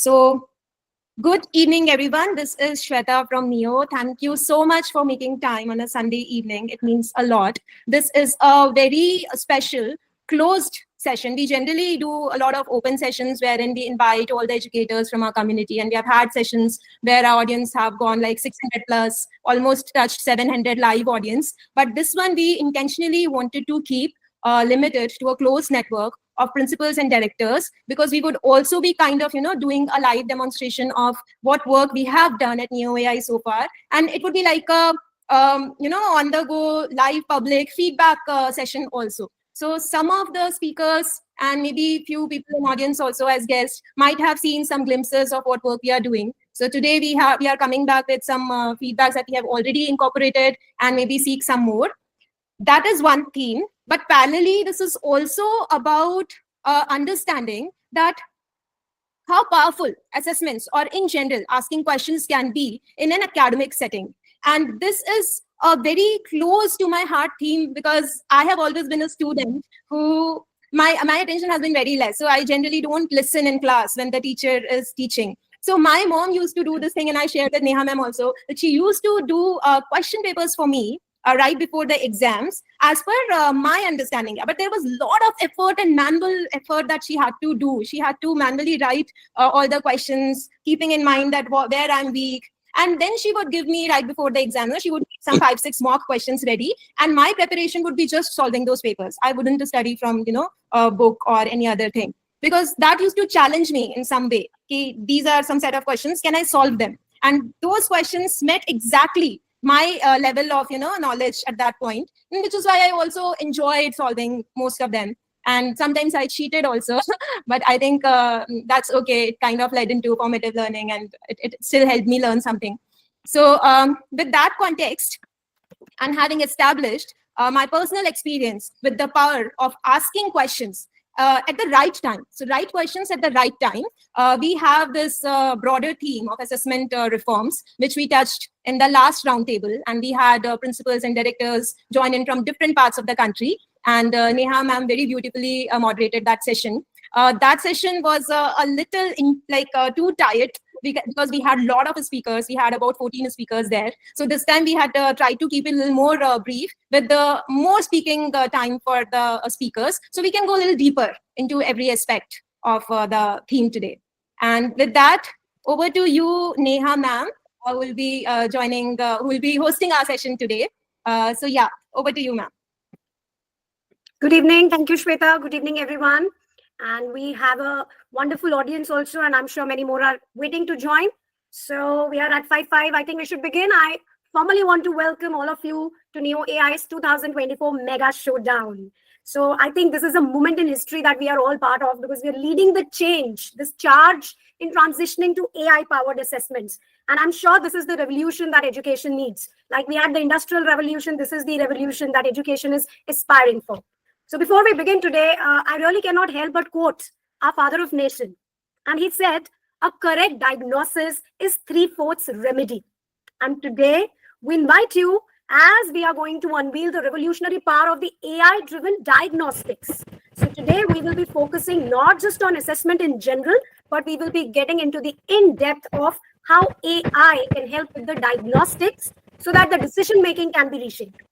So, good evening, everyone. This is Shweta from NEO. Thank you so much for making time on a Sunday evening. It means a lot. This is a very special closed session. We generally do a lot of open sessions wherein we invite all the educators from our community, and we have had sessions where our audience have gone like 600 plus, almost touched 700 live audience. But this one we intentionally wanted to keep limited to a closed network of principals and directors, because we would also be kind of, doing a live demonstration of what work we have done at Neo AI so far. And it would be like a, on the go live public feedback session also. So some of the speakers and maybe few people in audience also as guests might have seen some glimpses of what work we are doing. So today we are coming back with some feedbacks that we have already incorporated and maybe seek some more. That is one theme. But parallelly, this is also about understanding that how powerful assessments or in general asking questions can be in an academic setting. And this is a very close to my heart theme, because I have always been a student who my attention has been very less. So I generally don't listen in class when the teacher is teaching. So my mom used to do this thing, and I shared with Neha ma'am also, that she used to do question papers for me right before the exams, as per my understanding. But there was a lot of effort and manual effort that she had to do. She had to manually write all the questions, keeping in mind that where I'm weak. And then she would give me right before the exam, she would make some 5-6 mock questions ready. And my preparation would be just solving those papers. I wouldn't study from, a book or any other thing, because that used to challenge me in some way. Okay, these are some set of questions. Can I solve them? And those questions met exactly my level of knowledge at that point, which is why I also enjoyed solving most of them. And sometimes I cheated also, but I think that's okay. It kind of led into formative learning, and it still helped me learn something. So with that context, and having established my personal experience with the power of asking questions at the right time. So right questions at the right time. We have this broader theme of assessment reforms, which we touched in the last roundtable. And we had principals and directors join in from different parts of the country. And Neha ma'am very beautifully moderated that session. That session was a little too tight, because we had a lot of speakers. We had about 14 speakers there. So this time we had tried to keep it a little more brief, with the more speaking time for the speakers, so we can go a little deeper into every aspect of the theme today. And with that, over to you, Neha ma'am, who will be who will be hosting our session today. So yeah, over to you, ma'am. Good evening. Thank you, Shweta. Good evening, everyone. And we have a wonderful audience also, and I'm sure many more are waiting to join. So we are at 5:05. I think we should begin. I formally want to welcome all of you to Neo AI's 2024 Mega Showdown. So I think this is a moment in history that we are all part of, because we are leading the change, this charge in transitioning to AI-powered assessments. And I'm sure this is the revolution that education needs. Like we had the Industrial Revolution, this is the revolution that education is aspiring for. So before we begin today, I really cannot help but quote our father of nation. And he said, a correct diagnosis is 3/4 remedy. And today, we invite you, as we are going to unveil the revolutionary power of the AI-driven diagnostics. So today, we will be focusing not just on assessment in general, but we will be getting into the in-depth of how AI can help with the diagnostics so that the decision-making can be reshaped.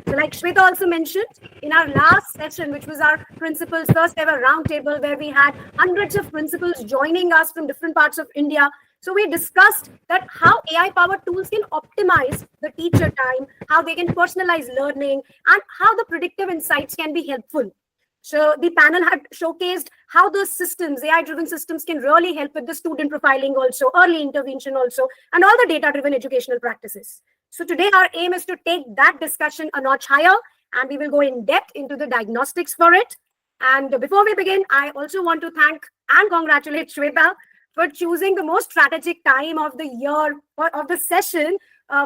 So like Shweta also mentioned, in our last session, which was our principals' first ever roundtable, where we had hundreds of principals joining us from different parts of India. So we discussed that how AI-powered tools can optimize the teacher time, how they can personalize learning, and how the predictive insights can be helpful. So the panel had showcased how the systems, AI-driven systems, can really help with the student profiling also, early intervention also, and all the data-driven educational practices. So today our aim is to take that discussion a notch higher, and we will go in depth into the diagnostics for it. And before we begin, I also want to thank and congratulate Shweta for choosing the most strategic time of the year or of the session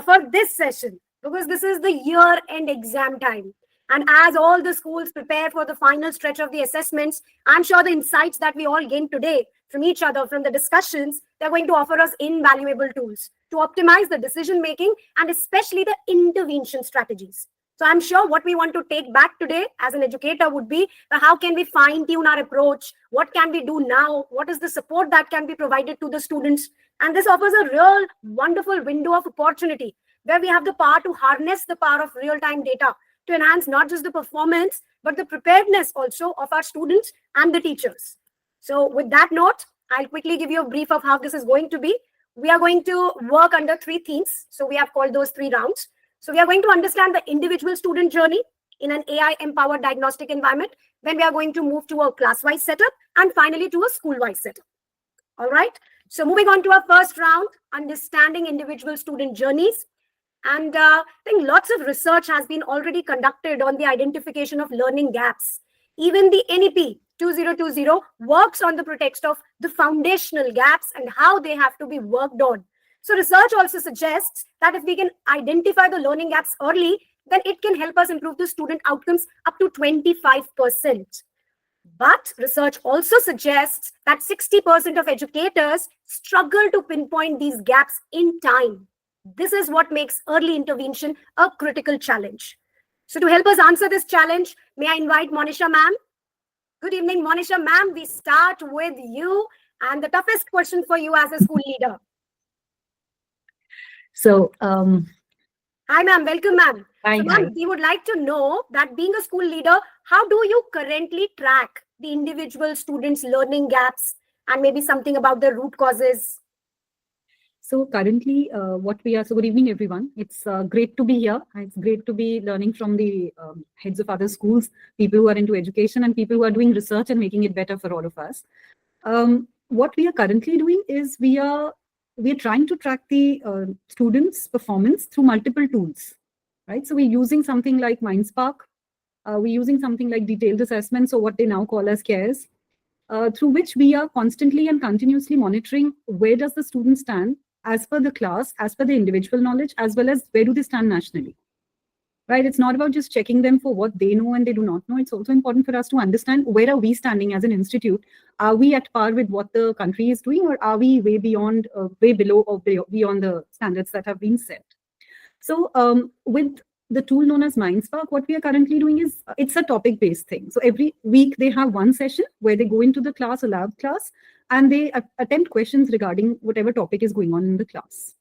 for this session, because this is the year-end exam time. And as all the schools prepare for the final stretch of the assessments, I'm sure the insights that we all gain today from each other, from the discussions, they're going to offer us invaluable tools to optimize the decision-making and especially the intervention strategies. So I'm sure what we want to take back today as an educator would be how can we fine tune our approach? What can we do now? What is the support that can be provided to the students? And this offers a real wonderful window of opportunity where we have the power to harness the power of real-time data to enhance not just the performance, but the preparedness also of our students and the teachers. So with that note, I'll quickly give you a brief of how this is going to be. We are going to work under 3 themes. So we have called those 3 rounds. So we are going to understand the individual student journey in an AI-empowered diagnostic environment. Then we are going to move to a class-wise setup and finally to a school-wise setup. All right. So moving on to our first round, understanding individual student journeys. And I think lots of research has been already conducted on the identification of learning gaps. Even the NEP 2020 works on the pretext of the foundational gaps and how they have to be worked on. So research also suggests that if we can identify the learning gaps early, then it can help us improve the student outcomes up to 25%. But research also suggests that 60% of educators struggle to pinpoint these gaps in time. This is what makes early intervention a critical challenge. So to help us answer this challenge, may I invite Monisha ma'am? Good evening, Monisha ma'am. We start with you and the toughest question for you as a school leader. So, hi, ma'am. Welcome, ma'am. hi, So, ma'am, we would like to know that being a school leader, how do you currently track the individual students' learning gaps and maybe something about the root causes? So currently, so good evening, everyone. It's great to be here. It's great to be learning from the heads of other schools, people who are into education and people who are doing research and making it better for all of us. What we are currently doing is we are trying to track the students' performance through multiple tools, right? So we're using something like MindSpark. We're using something like detailed assessments, or what they now call as CARES, through which we are constantly and continuously monitoring where does the student stand as per the class, as per the individual knowledge, as well as where do they stand nationally, right? It's not about just checking them for what they know and they do not know. It's also important for us to understand where are we standing as an institute. Are we at par with what the country is doing, or are we way beyond, way below, or beyond the standards that have been set? So with the tool known as MindSpark, what we are currently doing is it's a topic-based thing. So every week they have one session where they go into the class or lab class and they attempt questions regarding whatever topic is going on in the class.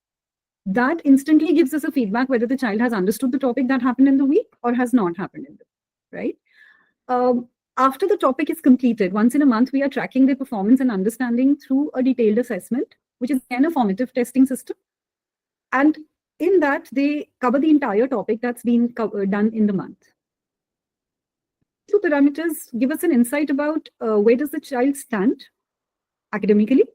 That instantly gives us a feedback whether the child has understood the topic that happened in the week or has not happened in the week, right? After the topic is completed, once in a month, we are tracking their performance and understanding through a detailed assessment, which is again a formative testing system. And in that, they cover the entire topic that's been done in the month. Two parameters give us an insight about where does the child stand academically.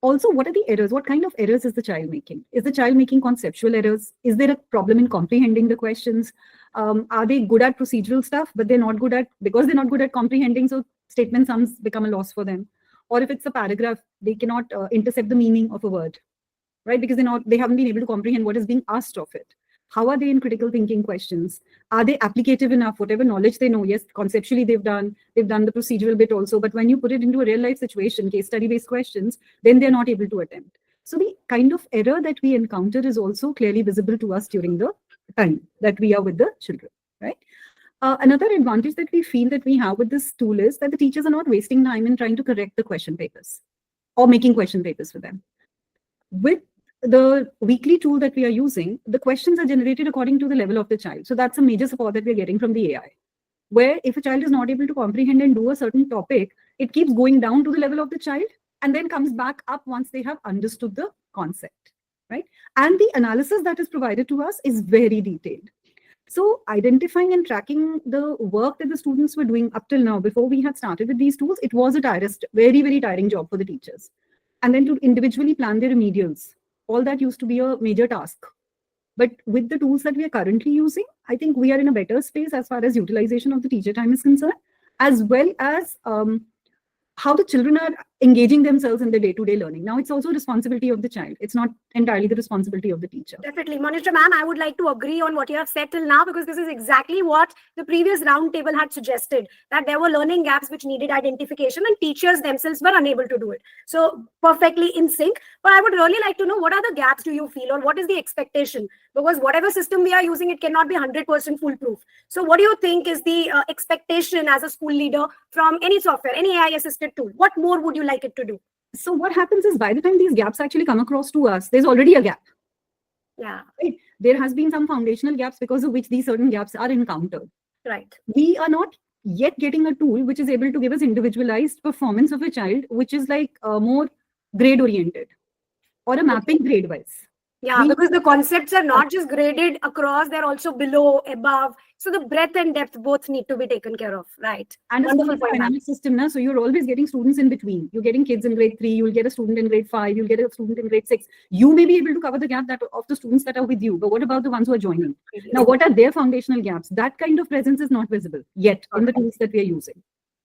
Also, what are the errors? What kind of errors is the child making? Is the child making conceptual errors? Is there a problem in comprehending the questions? Are they good at procedural stuff, but they're not good at, because they're not good at comprehending, so statement sums become a loss for them? Or if it's a paragraph, they cannot intercept the meaning of a word, right? Because they haven't been able to comprehend what is being asked of it. How are they in critical thinking questions? Are they applicative enough? Whatever knowledge they know, yes, conceptually they've done the procedural bit also, but when you put it into a real life situation, case study based questions, then they're not able to attempt. So the kind of error that we encounter is also clearly visible to us during the time that we are with the children, right? Another advantage that we feel that we have with this tool is that the teachers are not wasting time in trying to correct the question papers or making question papers for them. With the weekly tool that we are using, the questions are generated according to the level of the child. So that's a major support that we're getting from the AI, where if a child is not able to comprehend and do a certain topic, it keeps going down to the level of the child and then comes back up once they have understood the concept, right? And the analysis that is provided to us is very detailed. So identifying and tracking the work that the students were doing up till now, before we had started with these tools, it was a very, very tiring job for the teachers. And then to individually plan their remedials, all that used to be a major task. But with the tools that we are currently using, I think we are in a better space as far as utilization of the teacher time is concerned, as well as how the children are engaging themselves in the day-to-day learning. Now, it's also a responsibility of the child. It's not entirely the responsibility of the teacher. Definitely. Monisha ma'am, I would like to agree on what you have said till now, because this is exactly what the previous roundtable had suggested, that there were learning gaps which needed identification and teachers themselves were unable to do it. So perfectly in sync. But I would really like to know, what are the gaps do you feel, or what is the expectation? Because whatever system we are using, it cannot be 100% foolproof. So what do you think is the expectation as a school leader from any software, any AI assisted tool? What more would you like it to do? So what happens is, by the time these gaps actually come across to us, there's already a gap. Yeah. Right? There has been some foundational gaps because of which these certain gaps are encountered. Right. We are not yet getting a tool which is able to give us individualized performance of a child, which is like more grade oriented or a mapping grade wise. Yeah, because the concepts are not just graded across, they're also below, above. So the breadth and depth both need to be taken care of, right? And a dynamic system, so you're always getting students in between. You're getting kids in grade 3, you'll get a student in grade 5, you'll get a student in grade 6. You may be able to cover the gap of the students that are with you, but what about the ones who are joining? Now, what are their foundational gaps? That kind of presence is not visible yet in the tools that we are using.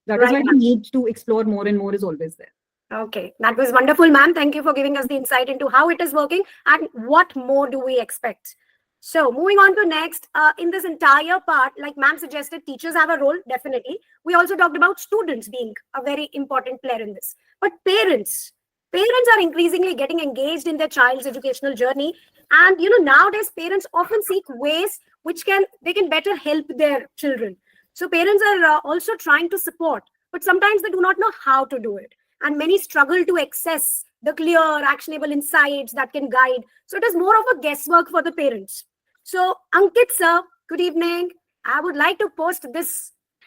That is why the need to explore more and more is always there. Okay, that was wonderful, ma'am. Thank you for giving us the insight into how it is working and what more do we expect. So moving on to next, in this entire part, like ma'am suggested, teachers have a role, definitely. We also talked about students being a very important player in this. But parents are increasingly getting engaged in their child's educational journey. And, nowadays parents often seek ways which they can better help their children. So parents are also trying to support, but sometimes they do not know how to do it. And many struggle to access the clear, actionable insights that can guide. So it is more of a guesswork for the parents. So Ankit sir, good evening. I would like to post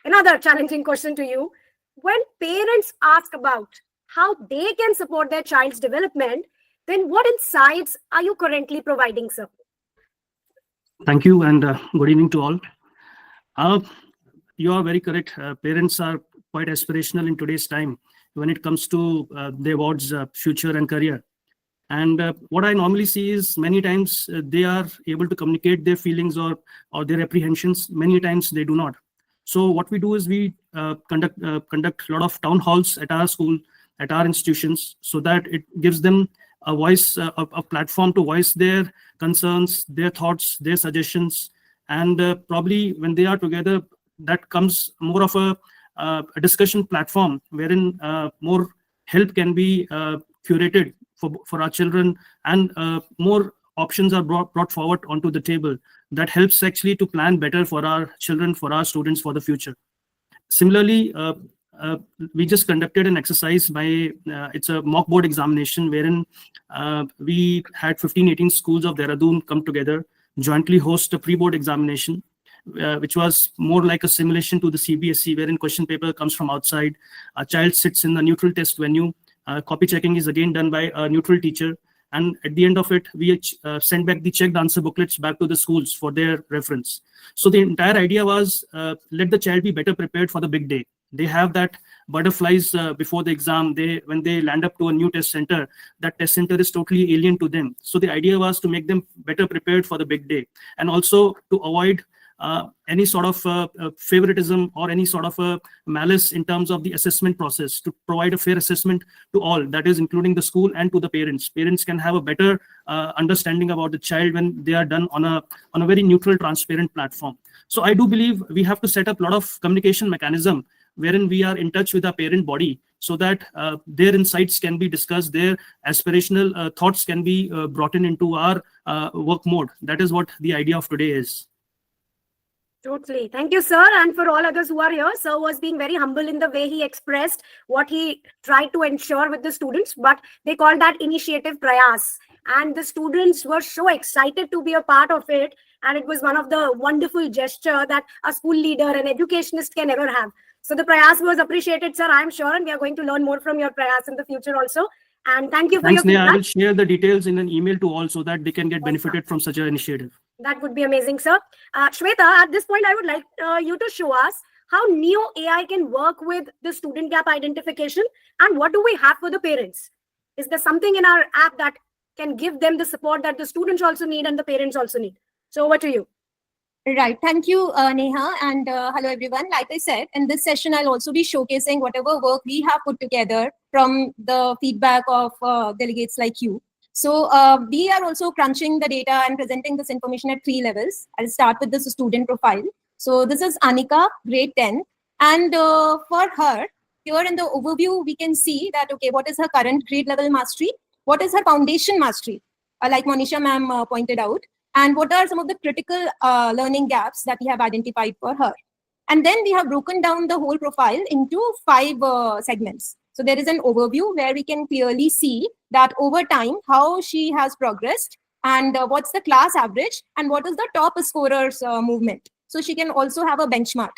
another challenging question to you. When parents ask about how they can support their child's development, then what insights are you currently providing, sir? Thank you, and good evening to all. You are very correct. Parents are quite aspirational in today's time when it comes to their wards' future and career. And what I normally see is many times they are able to communicate their feelings or their apprehensions. Many times they do not. So what we do is we conduct a lot of town halls at our school, at our institutions, so that it gives them a voice, a platform to voice their concerns, their thoughts, their suggestions. And probably when they are together, that comes more of a discussion platform wherein more help can be curated for our children, and more options are brought forward onto the table that helps actually to plan better for our children, for our students, for the future. Similarly, we just conducted an exercise it's a mock board examination wherein we had 15-18 schools of Dehradun come together, jointly host a pre-board examination, which was more like a simulation to the CBSE, wherein question paper comes from outside. A child sits in the neutral test venue. Copy checking is again done by a neutral teacher. And at the end of it, we send back the checked answer booklets back to the schools for their reference. So the entire idea was let the child be better prepared for the big day. They have that butterflies before the exam. When they land up to a new test center, that test center is totally alien to them. So the idea was to make them better prepared for the big day, and also to avoid any sort of favoritism or any sort of malice in terms of the assessment process, to provide a fair assessment to all, that is including the school and to the parents. Parents can have a better understanding about the child when they are done on a very neutral, transparent platform. So I do believe we have to set up a lot of communication mechanism wherein we are in touch with our parent body, so that their insights can be discussed, their aspirational thoughts can be brought into our work mode. That is what the idea of today is. Totally. Thank you, sir. And for all others who are here, sir was being very humble in the way he expressed what he tried to ensure with the students, but they called that initiative Prayas. And the students were so excited to be a part of it. And it was one of the wonderful gesture that a school leader, an educationist can ever have. So the Prayas was appreciated, sir, I'm sure. And we are going to learn more from your Prayas in the future also. And thank you for your feedback. I will share the details in an email to all so that they can get benefited from such an initiative. That would be amazing, sir. Shweta, at this point, I would like you to show us how Neo AI can work with the student gap identification, and what do we have for the parents? Is there something in our app that can give them the support that the students also need and the parents also need? So over to you. Right. Thank you, Neha. And hello, everyone. Like I said, in this session, I'll also be showcasing whatever work we have put together from the feedback of delegates like you. So we are also crunching the data and presenting this information at 3 levels. I'll start with this student profile. So this is Anika, grade 10. And for her, here in the overview, we can see that, okay, what is her current grade level mastery? what is her foundation mastery, like Monisha ma'am pointed out, and what are some of the critical learning gaps that we have identified for her. And then we have broken down the whole profile into 5 segments. So there is an overview where we can clearly see that over time, how she has progressed and what's the class average and what is the top scorers movement. So she can also have a benchmark.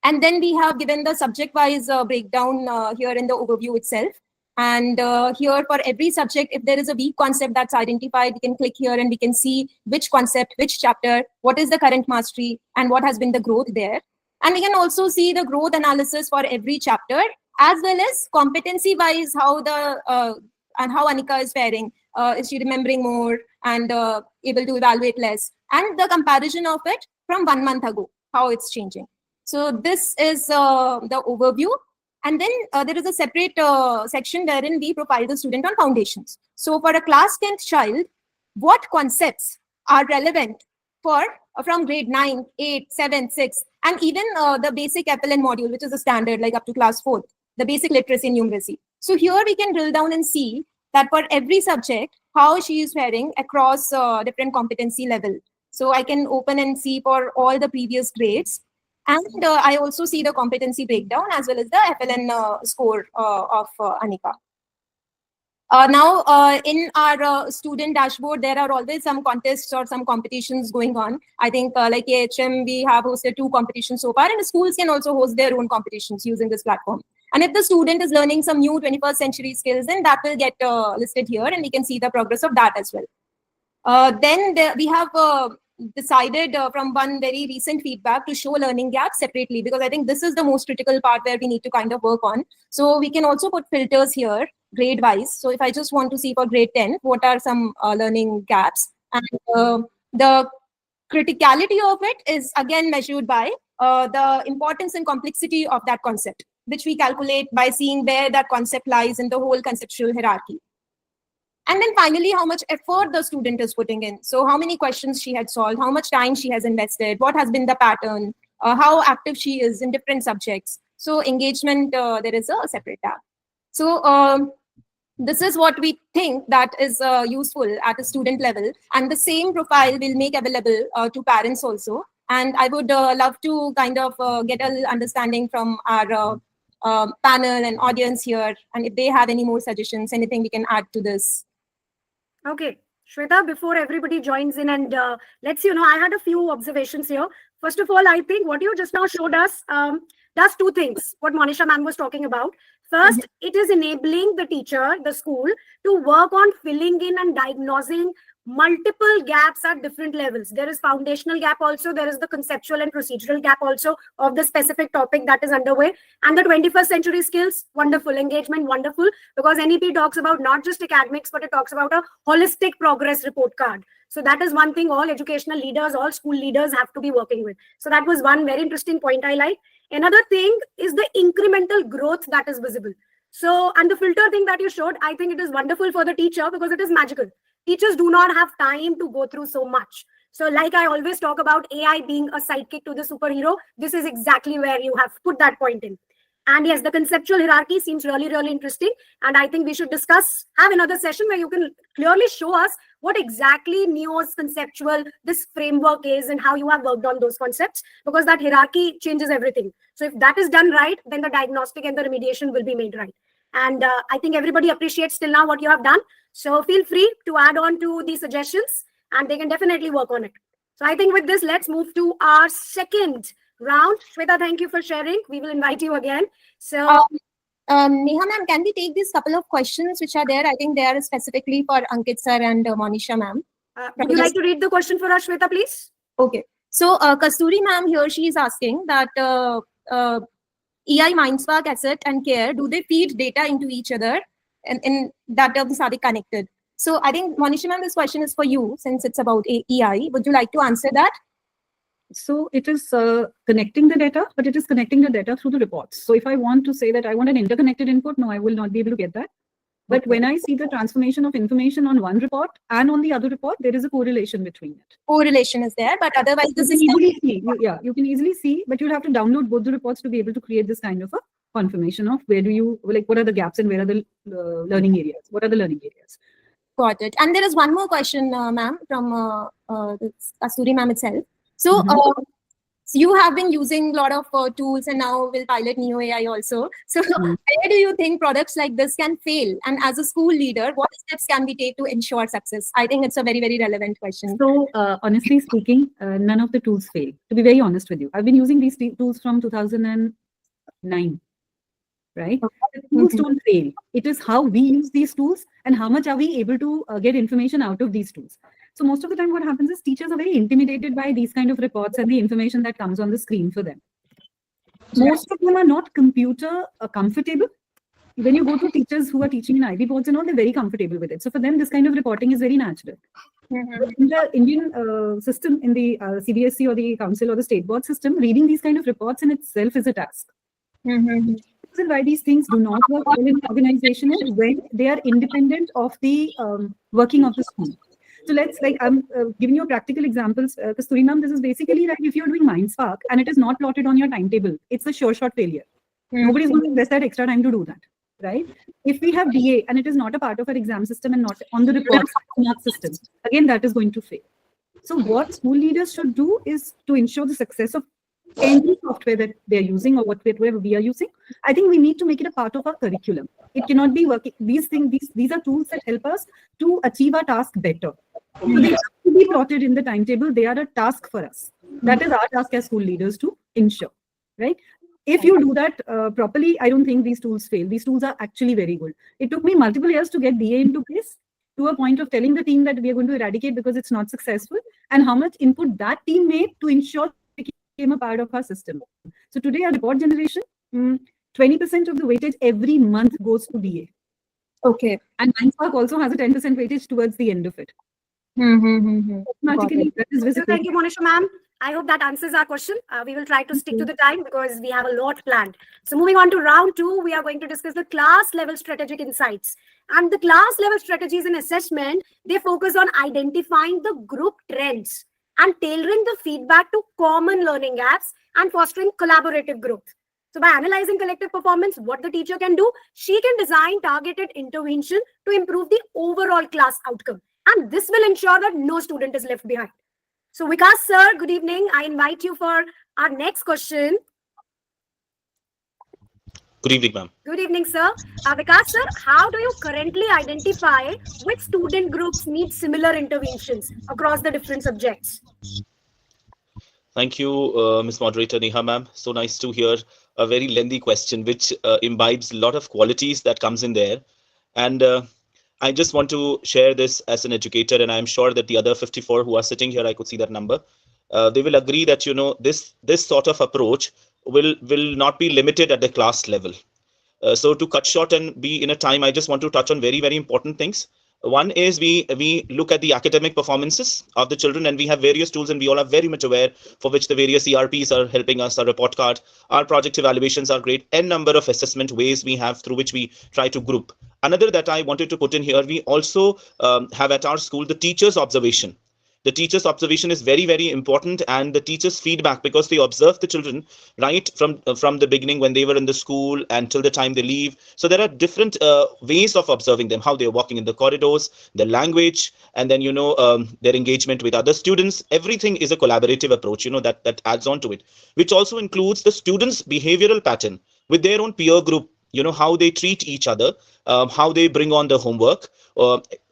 And then we have given the subject-wise breakdown here in the overview itself. And here for every subject, if there is a weak concept that's identified, we can click here and we can see which concept, which chapter, what is the current mastery, and what has been the growth there. And we can also see the growth analysis for every chapter, as well as competency-wise, how and how Anika is faring. Is she remembering more and able to evaluate less? And the comparison of it from 1 month ago, how it's changing. So this is the overview. And then there is a separate section wherein we profile the student on foundations. So for a class 10th child, what concepts are relevant for from grade 9, 8, 7, 6, and even the basic FLN module, which is a standard like up to class 4th, the basic literacy and numeracy. So here we can drill down and see that for every subject, how she is faring across different competency level. So I can open and see for all the previous grades. And I also see the competency breakdown as well as the FLN score of Anika. Now, in our student dashboard, there are always some contests or some competitions going on. I think like AHM, we have hosted 2 competitions so far, and the schools can also host their own competitions using this platform. And if the student is learning some new 21st century skills, then that will get listed here, and we can see the progress of that as well. Then we have decided from one very recent feedback to show learning gaps separately, because I think this is the most critical part where we need to kind of work on. So we can also put filters here grade wise. So if I just want to see for grade 10, what are some learning gaps, and the criticality of it is again measured by the importance and complexity of that concept, which we calculate by seeing where that concept lies in the whole conceptual hierarchy. And then finally, how much effort the student is putting in. So how many questions she had solved, how much time she has invested, what has been the pattern, how active she is in different subjects. So engagement, there is a separate tab. So this is what we think that is useful at a student level. And the same profile will make available to parents also. And I would love to kind of get a little understanding from our panel and audience here. And if they have any more suggestions, anything we can add to this. Okay, Shweta, before everybody joins in and let's, I had a few observations here. First of all, I think what you just now showed us does 2 things, what Monisha ma'am was talking about. First, it is enabling the teacher, the school, to work on filling in and diagnosing multiple gaps at different levels. There is foundational gap also, there is the conceptual and procedural gap also of the specific topic that is underway. And the 21st century skills, wonderful. Engagement, wonderful, because NEP talks about not just academics, but it talks about a holistic progress report card. So that is one thing all educational leaders, all school leaders have to be working with. So that was one very interesting point I like. Another thing is the incremental growth that is visible. So, and the filter thing that you showed, I think it is wonderful for the teacher because it is magical. Teachers do not have time to go through so much. So like I always talk about AI being a sidekick to the superhero, this is exactly where you have put that point in. And yes, the conceptual hierarchy seems really, really interesting. And I think we should have another session where you can clearly show us what exactly NEO's conceptual, this framework is and how you have worked on those concepts, because that hierarchy changes everything. So if that is done right, then the diagnostic and the remediation will be made right. And I think everybody appreciates till now what you have done. So feel free to add on to the suggestions and they can definitely work on it. So I think with this, let's move to our second round. Shweta, thank you for sharing. We will invite you again. So Neha ma'am, can we take these couple of questions which are there? I think they are specifically for Ankit sir and Monisha ma'am. Would you like to read the question for us, Shweta, please? Okay. So Kasturi ma'am here, she is asking that EI, Mindspark, Asset and Care, do they feed data into each other and that terms are they connected? So I think Monisha ma'am, this question is for you since it's about EI. Would you like to answer that? So it is connecting the data, but it is connecting the data through the reports. So if I want to say that I want an interconnected input, no, I will not be able to get that. But okay, when I see the transformation of information on one report and on the other report, there is a correlation between it. Correlation is there, but otherwise this is easily see. You can easily see, but you'll have to download both the reports to be able to create this kind of a confirmation of where do you, like, what are the gaps and where are the learning areas? What are the learning areas? Got it. And there is one more question, ma'am, from Kasturi ma'am itself. So, Mhm. so you have been using a lot of tools and now will pilot Neo AI also. So Mhm. where do you think products like this can fail? And as a school leader, what steps can we take to ensure success? I think it's a very, very relevant question. So, honestly speaking, none of the tools fail. To be very honest with you, I've been using these tools from 2009, right? The tools Mhm. don't fail. It is how we use these tools and how much are we able to get information out of these tools. So most of the time what happens is teachers are very intimidated by these kind of reports and the information that comes on the screen for them. Most of them are not computer comfortable. When you go to teachers who are teaching in IB boards and all, they're very comfortable with it. So for them, this kind of reporting is very natural. Mhm. In the Indian system, in the CBSE or the council or the state board system, reading these kind of reports in itself is a task. Mhm. The reason why these things do not work well in the organization is when they are independent of the working of the school. So let's, like, I'm giving you a practical examples. Kasturi ma'am, this is basically like if you're doing Mindspark and it is not plotted on your timetable, it's a sure shot failure. Nobody's going to invest that extra time to do that, right? If we have DA and it is not a part of our exam system and not on the report mark system, again, that is going to fail. So what school leaders should do is to ensure the success of any software that they're using or whatever we are using. I think we need to make it a part of our curriculum. It cannot be working. These are tools that help us to achieve our task better. So they have to be plotted in the timetable. They are a task for us. That is our task as school leaders to ensure, right? If you do that properly, I don't think these tools fail. These tools are actually very good. It took me multiple years to get DA into place, to a point of telling the team that we are going to eradicate because it's not successful, and how much input that team made to ensure it became a part of our system. So today, our report generation, 20% of the weightage every month goes to DA. Okay. And Mindspark also has a 10% weightage towards the end of it. Automatically, that is So visible. thank you, Monisha ma'am. I hope that answers our question. We will try to stick to the time because we have a lot planned. So moving on to round 2, we are going to discuss the class level strategic insights. And the class level strategies in assessment, they focus on identifying the group trends and tailoring the feedback to common learning gaps and fostering collaborative growth. So by analyzing collective performance, what the teacher can do, she can design targeted intervention to improve the overall class outcome. And this will ensure that no student is left behind. So Vikas sir, good evening. I invite you for our next question. Good evening, ma'am. Good evening, sir. Vikas sir, how do you currently identify which student groups need similar interventions across the different subjects? Thank you, Ms. Moderator Neha, ma'am. So nice to hear a very lengthy question, which imbibes a lot of qualities that comes in there. And I just want to share this as an educator, and I'm sure that the other 54 who are sitting here, I could see that number. They will agree that, you know, this sort of approach will not be limited at the class level. So to cut short and be in a time, I just want to touch on very, very important things. One is we look at the academic performances of the children, and we have various tools, and we all are very much aware for which the various ERPs are helping us. Our report card, our project evaluations are great. N number of assessment ways we have through which we try to group. Another that I wanted to put in here, we also have at our school the teacher's observation. The teacher's observation is very, very important, and the teacher's feedback, because they observe the children right from the beginning when they were in the school until the time they leave. So there are different ways of observing them, how they're walking in the corridors, their language, and then, you know, their engagement with other students. Everything is a collaborative approach, you know, that adds on to it, which also includes the students' behavioral pattern with their own peer group, you know, how they treat each other, how they bring on the homework.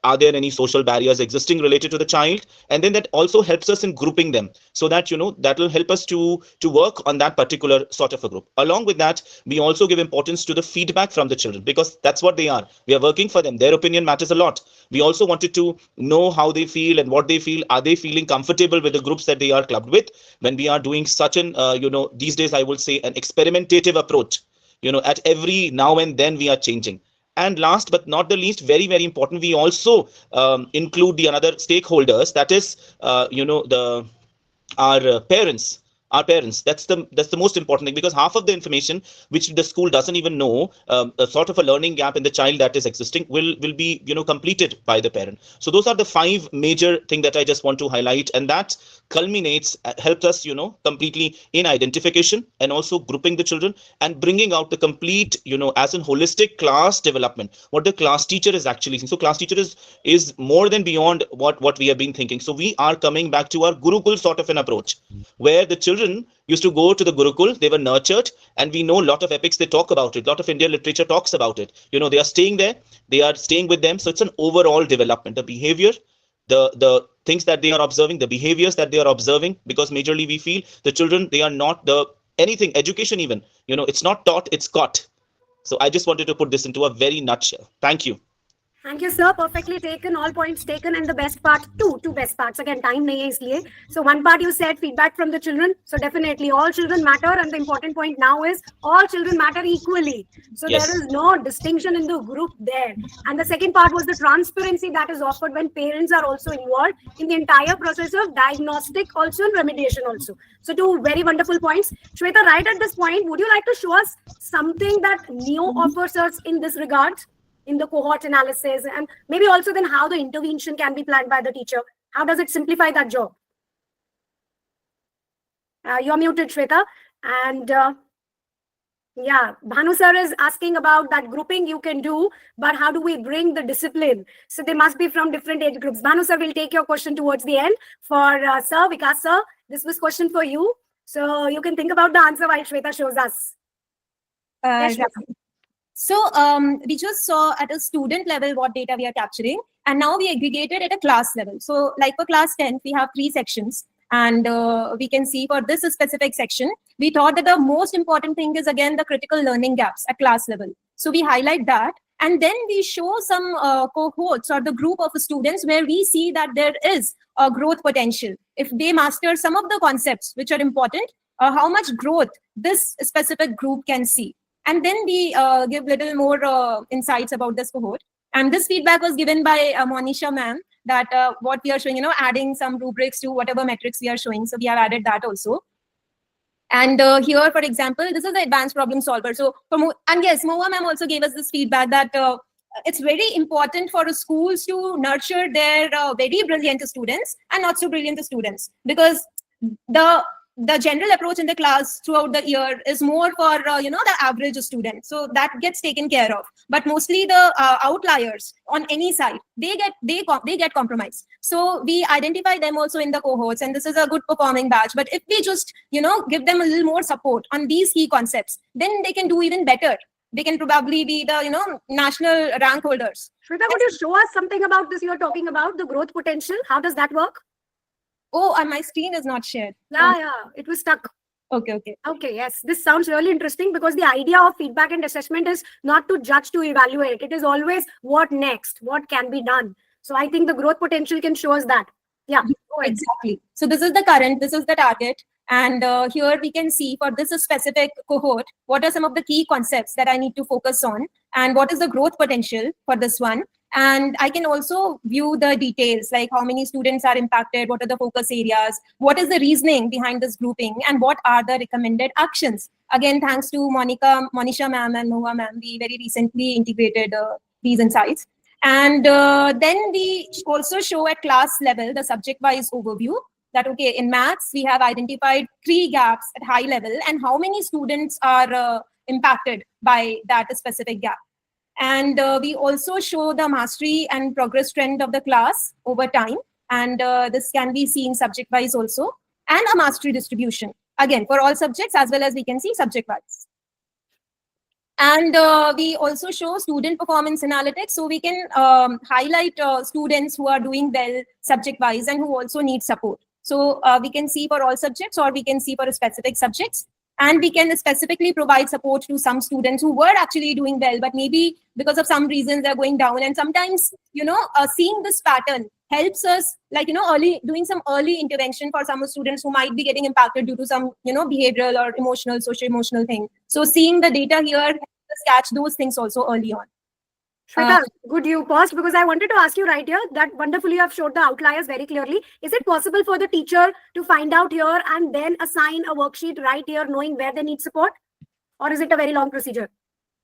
Are there any social barriers existing related to the child? And then that also helps us in grouping them, so that, you know, that will help us to work on that particular sort of a group. Along with that, we also give importance to the feedback from the children, because that's what they are. We are working for them. Their opinion matters a lot. We also wanted to know how they feel and what they feel. Are they feeling comfortable with the groups that they are clubbed with? When we are doing such an, you know, these days I would say an experimentative approach, you know, at every now and then we are changing. And last but not the least, very, very important, we also include the another stakeholders, that is, you know, our parents. Our parents, that's the most important thing, because half of the information which the school doesn't even know, a sort of a learning gap in the child that is existing, will be, you know, completed by the parent. So those are the 5 major things that I just want to highlight, and that culminates, helped us, completely in identification and also grouping the children and bringing out the complete, as an holistic class development, what the class teacher is actually seeing. So class teacher is more than beyond what we have been thinking. So we are coming back to our Gurukul sort of an approach, where the children used to go to the Gurukul, they were nurtured, and we know a lot of epics, they talk about it, a lot of Indian literature talks about it. They are staying there, they are staying with them. So it's an overall development, the behavior, the things that they are observing, the behaviors that they are observing, because majorly we feel the children, they are not the anything education even, it's not taught, it's caught. So I just wanted to put this into a very nutshell. Thank you. Thank you, sir. Perfectly taken. All points taken. And the best part, two best parts. Again, time nahi hai isliye. So one part you said feedback from the children. So definitely all children matter. And the important point now is all children matter equally. So Yes. there is no distinction in the group there. And the second part was the transparency that is offered when parents are also involved in the entire process of diagnostic also and remediation also. So two very wonderful points. Shweta, right at this point, would you like to show us something that NEO offers us in this regard? In the cohort analysis, and maybe also then how the intervention can be planned by the teacher. How does it simplify that job? You're muted, Shweta. And yeah, Bhanu sir is asking about that grouping you can do, but how do we bring the discipline? So they must be from different age groups. Bhanu sir will take your question towards the end. For sir, Vikas sir, this was question for you. So you can think about the answer while Shweta shows us. Yes, Shweta. So we just saw at a student level what data we are capturing, and now we aggregated at a class level. So like for class 10, we have 3 sections, and we can see for this specific section, we thought that the most important thing is again the critical learning gaps at class level. So we highlight that, and then we show some cohorts or the group of students where we see that there is a growth potential. If they master some of the concepts which are important, how much growth this specific group can see. And then we give little more insights about this cohort. And this feedback was given by Monisha ma'am, that what we are showing, adding some rubrics to whatever metrics we are showing. So we have added that also. And here, for example, this is the advanced problem solver. So, and yes, Moa ma'am also gave us this feedback that it's very important for schools to nurture their very brilliant students and not so brilliant students, because the general approach in the class throughout the year is more for the average student, so that gets taken care of. But mostly the outliers on any side, they get compromised. So we identify them also in the cohorts, and this is a good performing batch. But if we just give them a little more support on these key concepts, then they can do even better. They can probably be the national rank holders. Shweta, could you show us something about this you're talking about, the growth potential? How does that work? Oh, and my screen is not shared. Yeah, it was stuck. Okay. Okay, yes. This sounds really interesting, because the idea of feedback and assessment is not to judge, to evaluate. It is always what next, what can be done. So I think the growth potential can show us that. Yeah, go ahead. Exactly. So this is the current, this is the target. And here we can see for this specific cohort, what are some of the key concepts that I need to focus on, and what is the growth potential for this one. And I can also view the details, like how many students are impacted, what are the focus areas, what is the reasoning behind this grouping, and what are the recommended actions. Again, thanks to Monisha ma'am and Noah ma'am, we very recently integrated these insights. And then we also show at class level the subject-wise overview, that, okay, in maths, we have identified 3 gaps at high level, and how many students are impacted by that specific gap. And we also show the mastery and progress trend of the class over time. And this can be seen subject-wise also, and a mastery distribution, again, for all subjects, as well as we can see subject-wise. And we also show student performance analytics. So we can highlight students who are doing well subject-wise and who also need support. So we can see for all subjects, or we can see for specific subjects. And we can specifically provide support to some students who were actually doing well, but maybe because of some reasons they're going down. And sometimes, seeing this pattern helps us, like, doing some early intervention for some students who might be getting impacted due to some, behavioral or emotional, social-emotional thing. So seeing the data here helps us catch those things also early on. Shweta, good you paused, because I wanted to ask you right here that wonderfully you have showed the outliers very clearly. Is it possible for the teacher to find out here and then assign a worksheet right here, knowing where they need support? Or is it a very long procedure?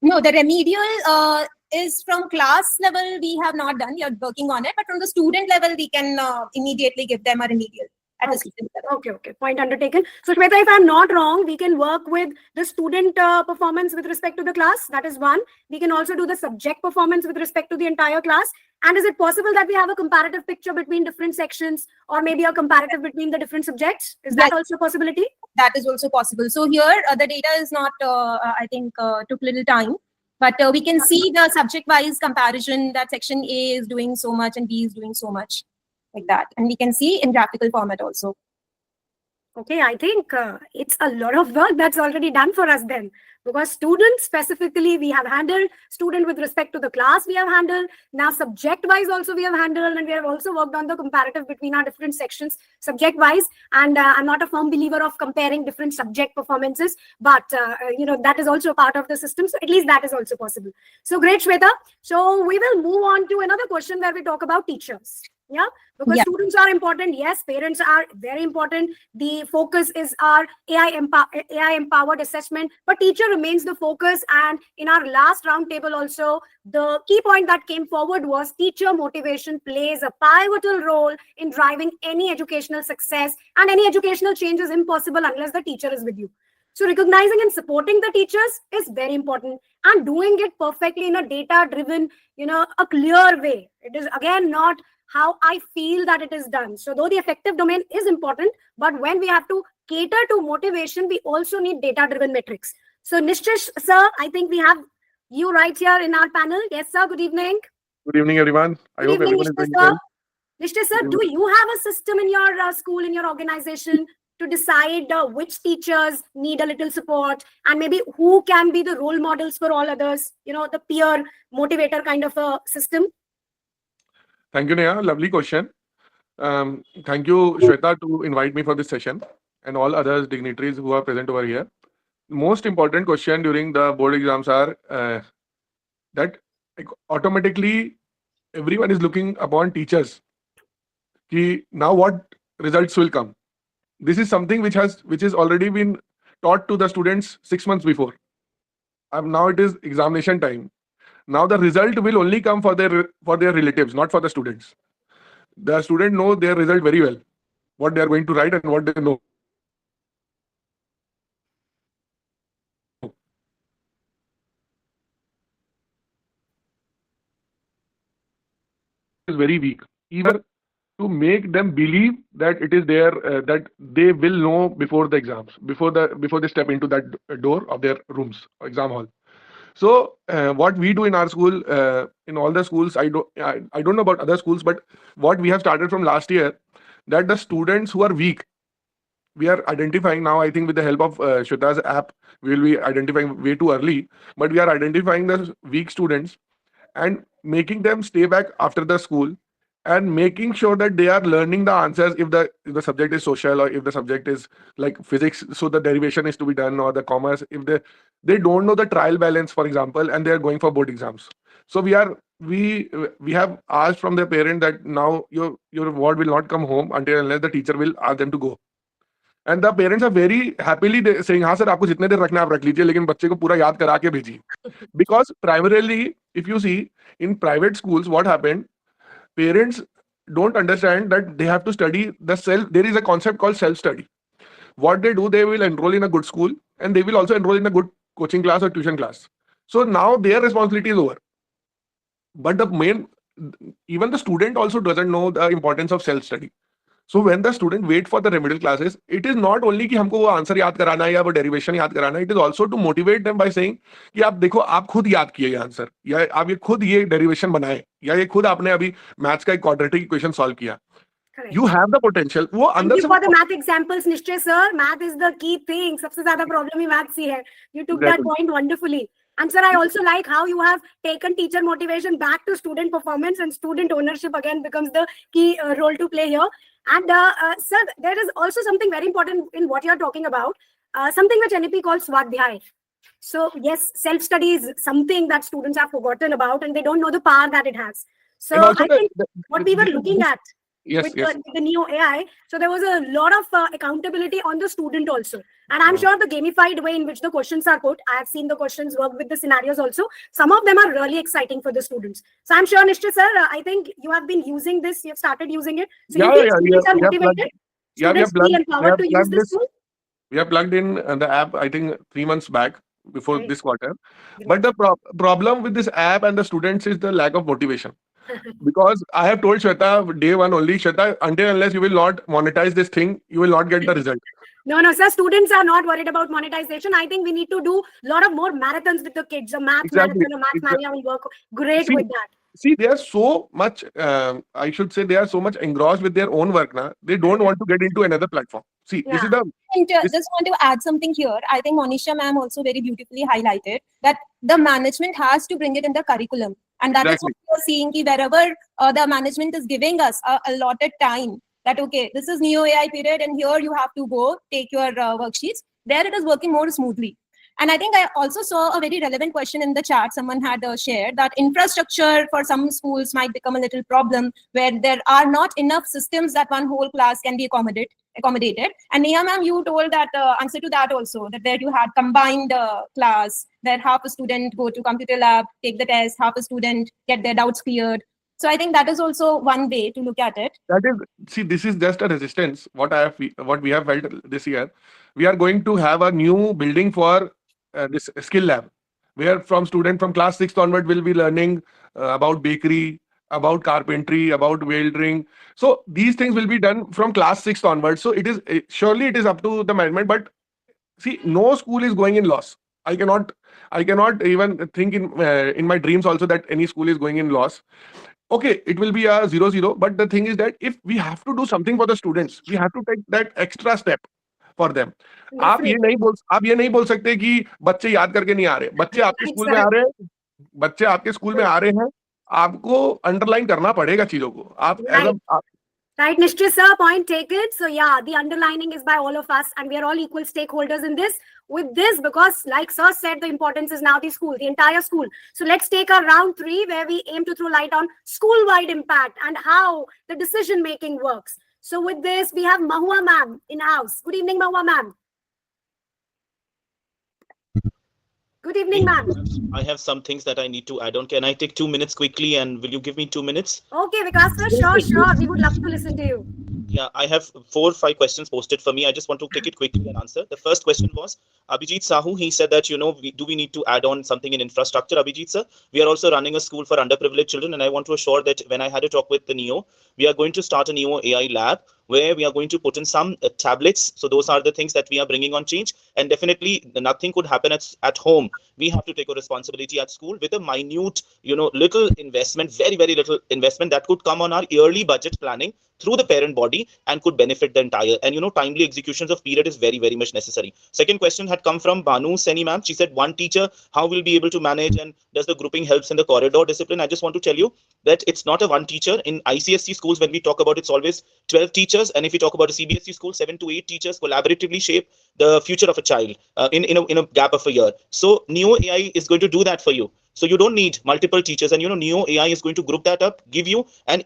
No, the remedial is from class level, we have not done. We are working on it. But from the student level, we can immediately give them a remedial. at the Okay. student level. Okay. Point undertaken. So, Shweta, if I'm not wrong, we can work with the student performance with respect to the class. That is one. We can also do the subject performance with respect to the entire class. And is it possible that we have a comparative picture between different sections, or maybe a comparative between the different subjects? Is that also a possibility? That is also possible. So here the data is not, I think, took little time, but we can see the subject-wise comparison that section A is doing so much and B is doing so much, like that. And we can see in graphical format also. Okay, I think it's a lot of work that's already done for us then, because students specifically we have handled, student with respect to the class we have handled, now subject wise also we have handled, and we have also worked on the comparative between our different sections subject wise. And I'm not a firm believer of comparing different subject performances, but that is also a part of the system, so at least that is also possible. So great, Shweta. So we will move on to another question where we talk about teachers. Yeah, because students are important. Yes, parents are very important. The focus is our AI empowered assessment, but teacher remains the focus. And in our last roundtable also, the key point that came forward was teacher motivation plays a pivotal role in driving any educational success, and any educational change is impossible unless the teacher is with you. So recognizing and supporting the teachers is very important, and doing it perfectly in a data-driven, a clear way. It is again not how I feel that it is done. So though the effective domain is important, but when we have to cater to motivation, we also need data-driven metrics. So Nishchit, sir, I think we have you right here in our panel. Yes, sir. Good evening. Good evening, everyone. I Good hope evening, everyone is doing Nishchit, sir. well. Nishchit, sir, do you have a system in your school, in your organization, to decide which teachers need a little support, and maybe who can be the role models for all others, the peer motivator kind of a system? Thank you, Neha. Lovely question. Thank you, Shweta, to invite me for this session, and all other dignitaries who are present over here. Most important question during the board exams are that automatically everyone is looking upon teachers. Now what results will come? This is something which is already been taught to the students 6 months before. Now it is examination time. Now the result will only come for their relatives, not for the students. The student know their result very well, what they are going to write and what they know. Is very weak. Even to make them believe that it is there, that they will know before the exams, before they step into that door of their rooms, exam hall. So what we do in our school, in all the schools, I don't know about other schools, but what we have started from last year, that the students who are weak, we are identifying now. I think with the help of Shweta's app, we will be identifying way too early, but we are identifying the weak students and making them stay back after the school, and making sure that they are learning the answers if the subject is social, or if the subject is like physics, so the derivation is to be done, or the commerce, if they don't know the trial balance, for example, and they are going for board exams. So we have asked from their parent that now your ward will not come home until unless the teacher will ask them to go. And the parents are very happily saying, हाँ sir, आपको जितने देर रखना है आप रख लीजिए, लेकिन बच्चे को पूरा याद करा के भेजिए. Because primarily, if you see in private schools, what happened, parents don't understand that they have to study there is a concept called self-study. What they do, they will enroll in a good school, and they will also enroll in a good coaching class or tuition class. So now their responsibility is over. But even the student also doesn't know the importance of self-study. So when the student wait for the remedial classes, it is not only कि हमको वो answer याद कराना है या वो derivation याद कराना है, it is also to motivate them by saying कि आप देखो, आप खुद याद किए ये आंसर, या आप ये खुद ये डेरिवेशन बनाए, या ये खुद आपने अभी मैथ्स का एक क्वाड्रेटिक इक्वेशन सॉल्व किया. Correct. You have the potential. वो Thank अंदर you से for the math examples, Nishchit sir. Math is the key thing. सबसे ज़्यादा problem ही math ही है. You took that point wonderfully. And sir, I also like how you have taken teacher motivation back to student performance, and student ownership again becomes the key role to play here. And sir, there is also something very important in what you are talking about, something which NEP calls Swadhyay. So yes, self-study is something that students have forgotten about, and they don't know the power that it has. So I think what we were looking at with the new AI, so there was a lot of accountability on the student also. And I'm sure the gamified way in which the questions are put, I have seen the questions work with the scenarios also. Some of them are really exciting for the students. So I'm sure, Nishchit sir, I think you have been using this, you have started using it. So you think students are motivated? Yeah, we have Students feel plugged. We empowered have to use plugged this this. tool? We have plugged in the app. I think 3 months back before Right. this quarter. Great. But the problem with this app and the students is the lack of motivation. Because I have told Shweta day one only, Shweta, until unless you will not monetize this thing, you will not get the result. No, sir. Students are not worried about monetization. I think we need to do a lot of more marathons with the kids. A math Exactly. marathon, a math mania will work great See, with that. See, they are so much, I should say, they are so much engrossed with their own work now. They don't want to get into another platform. See, this is Yeah. the, And This- just want to add something here. I think Monisha ma'am also very beautifully highlighted that the management has to bring it in the curriculum. And that is Exactly. what we are seeing ki wherever the management is giving us a allotted time that, okay, this is Neo AI period and here you have to go take your worksheets. There it is working more smoothly. And I think I also saw a very relevant question in the chat. Someone had shared that infrastructure for some schools might become a little problem where there are not enough systems that one whole class can be accommodated. And Neha ma'am, you told that answer to that also, that there you had combined class, where half a student go to computer lab, take the test, half a student get their doubts cleared. So I think that is also one way to look at it. that is, see, this is just a resistance. What we have felt this year. We are going to have a new building for this skill lab, where from student from class 6th onward will be learning about bakery, about carpentry, about welding. So these things will be done from class 6th onward. So surely it is up to the management, but see, no school is going in loss. I cannot even think in my dreams also that any school is going in loss. Okay, it will be a 0-0, but the thing is that if we have to do something for the students, we have to take that extra step for them. आप ये नहीं बोल सकते कि बच्चे याद करके नहीं आ रहे, बच्चे आपके स्कूल में आ रहे हैं, बच्चे आपके स्कूल में आ रहे हैं, आपको अंडरलाइन करना पड़ेगा चीजों को. आप Right, Nishchit sir, point taken. So yeah, the underlining is by all of us and we are all equal stakeholders in this. With this, because like sir said, the importance is now the school, the entire school. So let's take our round 3 where we aim to throw light on school-wide impact and how the decision-making works. So with this, we have Mahua ma'am in house. Good evening, Mahua ma'am. Good evening, ma'am. I have some things that I need to add on. Can I take 2 minutes quickly and will you give me 2 minutes? Okay, Vikas sir, sure. We would love to listen to you. Yeah, I have 4 or 5 questions posted for me. I just want to take it quickly and answer. The first question was Abhijit Sahu. He said that, do we need to add on something in infrastructure, Abhijit sir? We are also running a school for underprivileged children. And I want to assure that when I had a talk with the NEO, we are going to start a NEO AI lab where we are going to put in some tablets. So those are the things that we are bringing on change. And definitely nothing could happen at home. We have to take a responsibility at school with a minute, little investment, very, very little investment that could come on our yearly budget planning through the parent body and could benefit the entire. And, timely executions of period is very, very much necessary. Second question had come from Banu Seni ma'am. She said, one teacher, how will be able to manage and does the grouping helps in the corridor discipline? I just want to tell you that it's not a one teacher. In ICSC schools, when we talk about it's always 12 teachers. And if we talk about a CBSE school, 7 to 8 teachers collaboratively shape the future of a child in a gap of a year. So Neo AI is going to do that for you. So you don't need multiple teachers, and Neo AI is going to group that up, give you a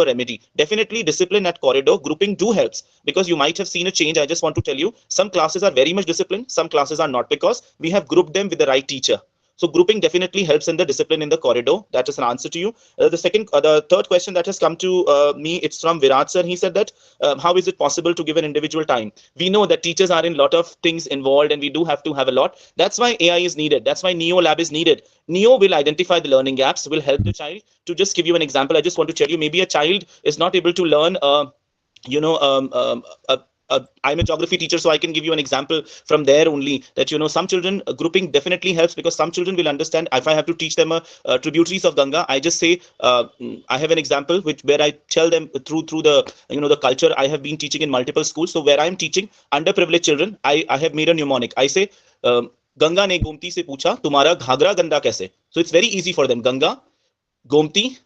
remedy. Definitely discipline at corridor grouping helps, because you might have seen a change. I just want to tell you, some classes are very much disciplined, some classes are not, because we have grouped them with the right teacher. So grouping definitely helps in the discipline in the corridor. That is an answer to you. The third question that has come to me, it's from Virat sir. He said that how is it possible to give an individual time? We know that teachers are in a lot of things involved and we do have to have a lot. That's why AI is needed. That's why Neo Lab is needed. Neo will identify the learning gaps, will help the child. To just give you an example, I just want to tell you, maybe a child is not able to learn I'm a geography teacher, so I can give you an example from there only that, some children grouping definitely helps, because some children will understand. If I have to teach them tributaries of Ganga, I just say, I have an example where I tell them through the, the culture. I have been teaching in multiple schools. So where I'm teaching underprivileged children, I have made a mnemonic. I say, Ganga ne Gomti se pucha, tumhara ghagra ganda kaise? So it's very easy for them. Ganga ne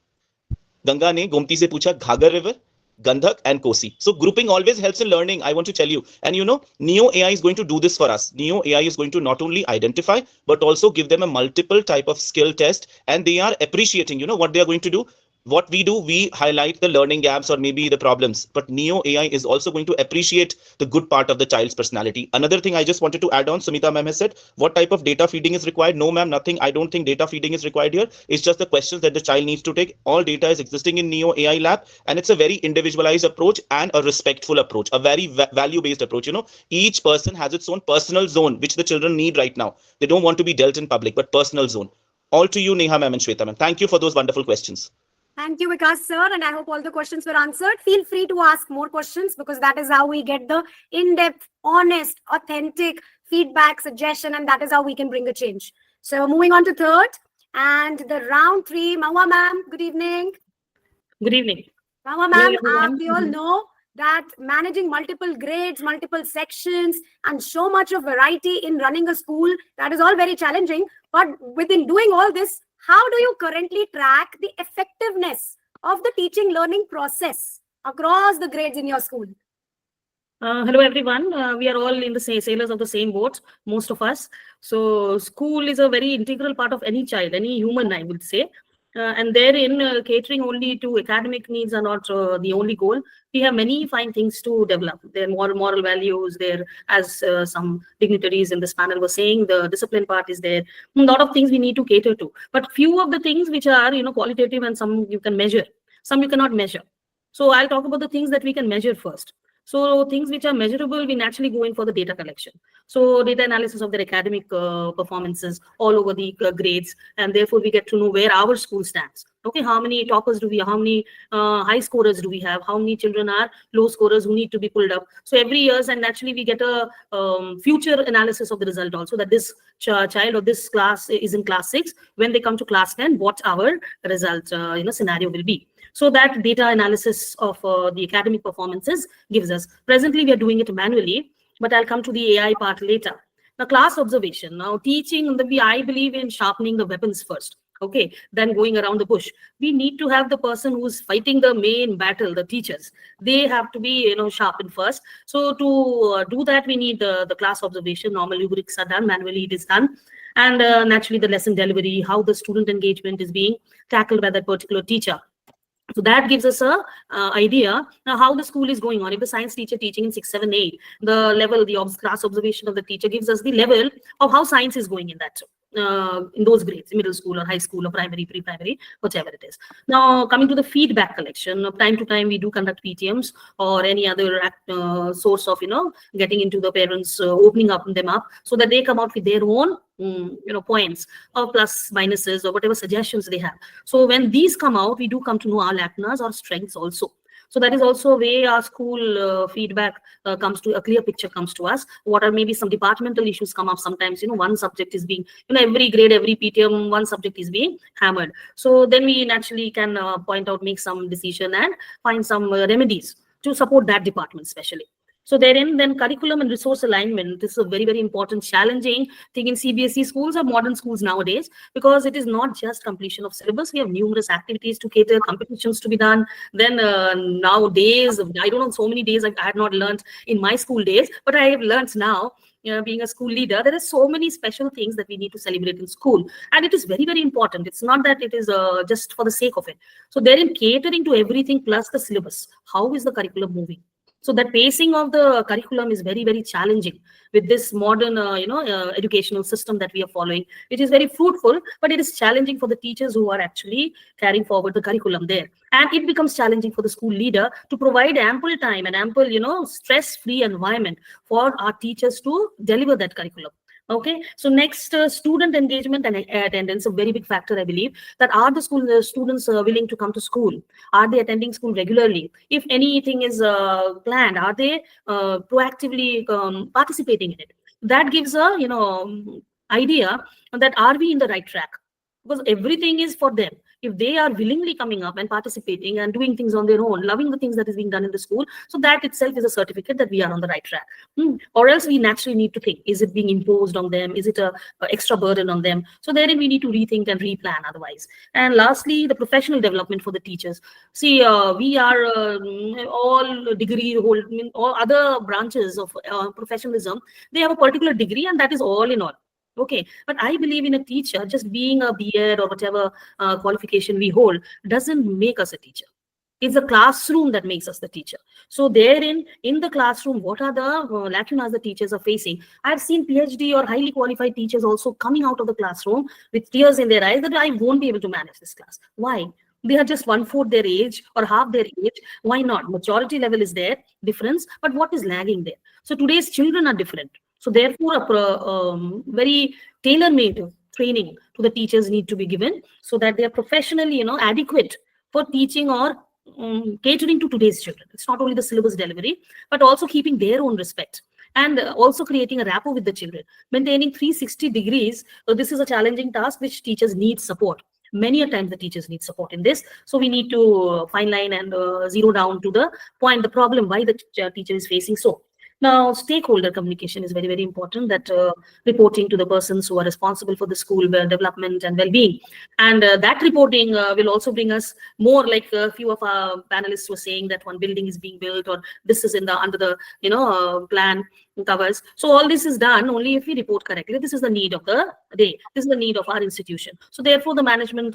Gomti se pucha, Ghagar river, Gandhak and Kosi. So grouping always helps in learning, I want to tell you. And Neo AI is going to do this for us. Neo AI is going to not only identify, but also give them a multiple type of skill test. And they are appreciating, what they are going to do. what we do, we highlight the learning gaps or maybe the problems, but Neo AI is also going to appreciate the good part of the child's personality. Another thing I just wanted to add on, Sumita ma'am has said, what type of data feeding is required? No ma'am, nothing. I don't think data feeding is required here. It's just the questions that the child needs to take. All data is existing in Neo AI lab, and it's a very individualized approach and a respectful approach, a very value based approach. Each person has its own personal zone which the children need right now. They don't want to be dealt in public, but personal zone. All to you, Neha ma'am and Shweta ma'am. Thank you for those wonderful questions. Thank you, Vikas sir, and I hope all the questions were answered. Feel free to ask more questions, because that is how we get the in-depth, honest, authentic feedback, suggestion, and that is how we can bring a change. So moving on to third and the round 3, Mahua ma'am, good evening. Good evening. Mahua Hello, ma'am, everyone. we all know that managing multiple grades, multiple sections, and so much of variety in running a school, that is all very challenging. But within doing all this, how do you currently track the effectiveness of the teaching learning process across the grades in your school? Hello, everyone. We are all in the same sailors of the same boat, most of us. So school is a very integral part of any child, any human, I would say. And therein, catering only to academic needs are not the only goal. We have many fine things to develop. There are moral values there, as some dignitaries in this panel were saying, the discipline part is there. A lot of things we need to cater to. But few of the things which are, qualitative, and some you can measure, some you cannot measure. So I'll talk about the things that we can measure first. So things which are measurable, we naturally go in for the data collection. So data analysis of their academic performances all over the grades, and therefore we get to know where our school stands. Okay, how many toppers do we have? How many high scorers do we have? How many children are low scorers who need to be pulled up? So every year, and naturally we get a future analysis of the result also, that this child or this class is in class 6. When they come to class 10, what our result scenario will be. So that data analysis of the academic performances gives us. Presently, we are doing it manually, but I'll come to the AI part later. Now, class observation. Now, teaching, I believe in sharpening the weapons first. Okay, then going around the bush. We need to have the person who's fighting the main battle, the teachers. They have to be, sharpened first. So to do that, we need the class observation. Normal rubrics are done, manually it is done. And naturally, the lesson delivery, how the student engagement is being tackled by that particular teacher. So that gives us a idea now how the school is going on. If the science teacher teaching in 6, 7, 8, the level, the class observation of the teacher gives us the level of how science is going in that. In those grades, middle school or high school or primary, pre-primary, whatever it is. Now, coming to the feedback collection, time to time we do conduct PTMs or any other source of, getting into the parents, opening them up so that they come out with their own, points or plus minuses or whatever suggestions they have. So when these come out, we do come to know our lacunas or strengths also. So that is also a way our school feedback comes to, a clear picture comes to us. What are maybe some departmental issues come up sometimes, one subject is being, every grade, every PTM, one subject is being hammered. So then we naturally can point out, make some decision and find some remedies to support that department especially. So therein, then curriculum and resource alignment, this is a very, very important, challenging thing in CBSE schools or modern schools nowadays, because it is not just completion of syllabus. We have numerous activities to cater, competitions to be done. Then nowadays, I don't know, so many days I had not learned in my school days, but I have learned now, being a school leader, there are so many special things that we need to celebrate in school. And it is very, very important. It's not that it is just for the sake of it. So therein, catering to everything plus the syllabus. How is the curriculum moving? So that pacing of the curriculum is very, very challenging with this modern, educational system that we are following, which is very fruitful, but it is challenging for the teachers who are actually carrying forward the curriculum there. And it becomes challenging for the school leader to provide ample time and ample, stress-free environment for our teachers to deliver that curriculum. Okay, so next, student engagement and attendance, a very big factor, I believe, that are the students willing to come to school? Are they attending school regularly? If anything is planned, are they proactively participating in it? That gives a, idea that are we in the right track? Because everything is for them. If they are willingly coming up and participating and doing things on their own, loving the things that is being done in the school, so that itself is a certificate that we are on the right track. Or else we naturally need to think, is it being imposed on them? Is it a extra burden on them? So therein we need to rethink and replan otherwise. And lastly, the professional development for the teachers. See, we are all degree, all other branches of professionalism, they have a particular degree, and that is all in all. Okay, but I believe in a teacher, just being a B.Ed or whatever qualification we hold doesn't make us a teacher. It's the classroom that makes us the teacher. So therein, in the classroom, what are the lacunas the teachers are facing? I've seen PhD or highly qualified teachers also coming out of the classroom with tears in their eyes that I won't be able to manage this class. Why? They are just 1/4 their age or half their age. Why not? Maturity level is there, difference, but what is lagging there? So today's children are different. So therefore, a very tailor-made training to the teachers need to be given so that they are professionally, adequate for teaching or catering to today's children. It's not only the syllabus delivery, but also keeping their own respect and also creating a rapport with the children. Maintaining 360 degrees, this is a challenging task which teachers need support. Many a times the teachers need support in this. So we need to fine line and zero down to the point, the problem, why the teacher is facing so. Now, stakeholder communication is very, very important, that reporting to the persons who are responsible for the school development and well-being. And that reporting will also bring us more, like a few of our panelists were saying, that one building is being built or this is under the plan covers. So all this is done only if we report correctly. This is the need of the day. This is the need of our institution. So therefore, the management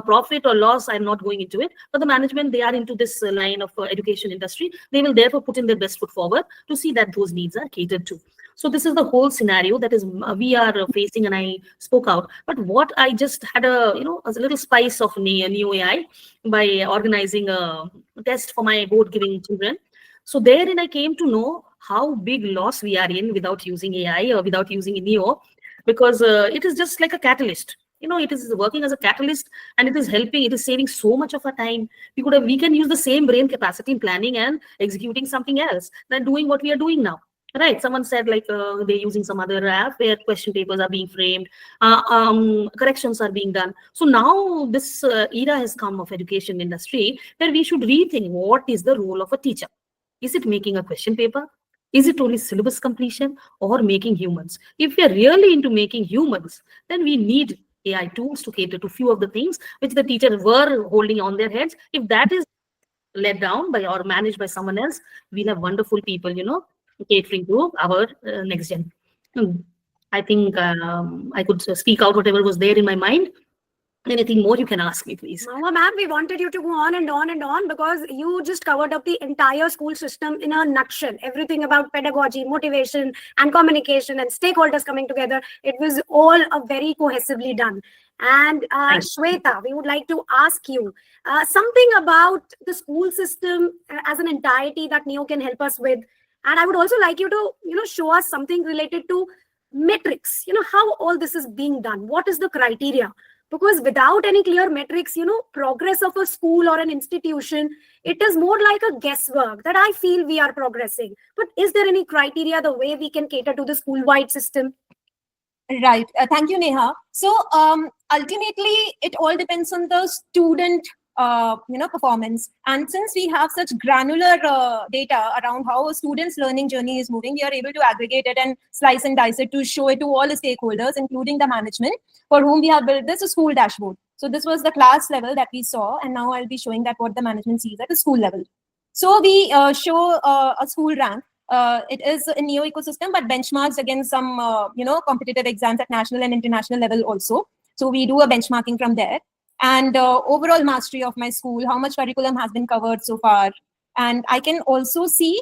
profit or loss, I'm not going into it, but the management, they are into this line of education industry. They will therefore put in their best foot forward to see that those needs are catered to. So this is the whole scenario that is we are facing, and I spoke out. But what I just had a little spice of new AI by organizing a test for my board giving children. So therein I came to know how big loss we are in without using AI or without using Neo, because it is just like a catalyst. It is working as a catalyst, and it is helping. It is saving so much of our time. We can use the same brain capacity in planning and executing something else than doing what we are doing now. Right? Someone said like they're using some other app where question papers are being framed, corrections are being done. So now this era has come of education industry where we should rethink what is the role of a teacher. Is it making a question paper? Is it only syllabus completion or making humans? If we are really into making humans, then we need AI tools to cater to few of the things which the teachers were holding on their heads. If that is led down by or managed by someone else, we'll have wonderful people, catering to our next gen. I think I could speak out whatever was there in my mind. Anything more you can ask me, please. Mama, ma'am, we wanted you to go on and on and on because you just covered up the entire school system in a nutshell. Everything about pedagogy, motivation, and communication and stakeholders coming together. It was all very cohesively done. And Shweta, we would like to ask you something about the school system as an entirety that Neo can help us with. And I would also like you to, show us something related to metrics, how all this is being done. What is the criteria? Because without any clear metrics, progress of a school or an institution, it is more like a guesswork that I feel we are progressing. But is there any criteria the way we can cater to the school-wide system? Right. Thank you, Neha. So ultimately, it all depends on the student performance. And since we have such granular data around how a student's learning journey is moving, we are able to aggregate it and slice and dice it to show it to all the stakeholders, including the management, for whom we have built this school dashboard. So this was the class level that we saw, and now I'll be showing that what the management sees at the school level. So we show a school rank. It is a Neo ecosystem, but benchmarks against some competitive exams at national and international level also. So we do a benchmarking from there. And overall mastery of my school, how much curriculum has been covered so far. And I can also see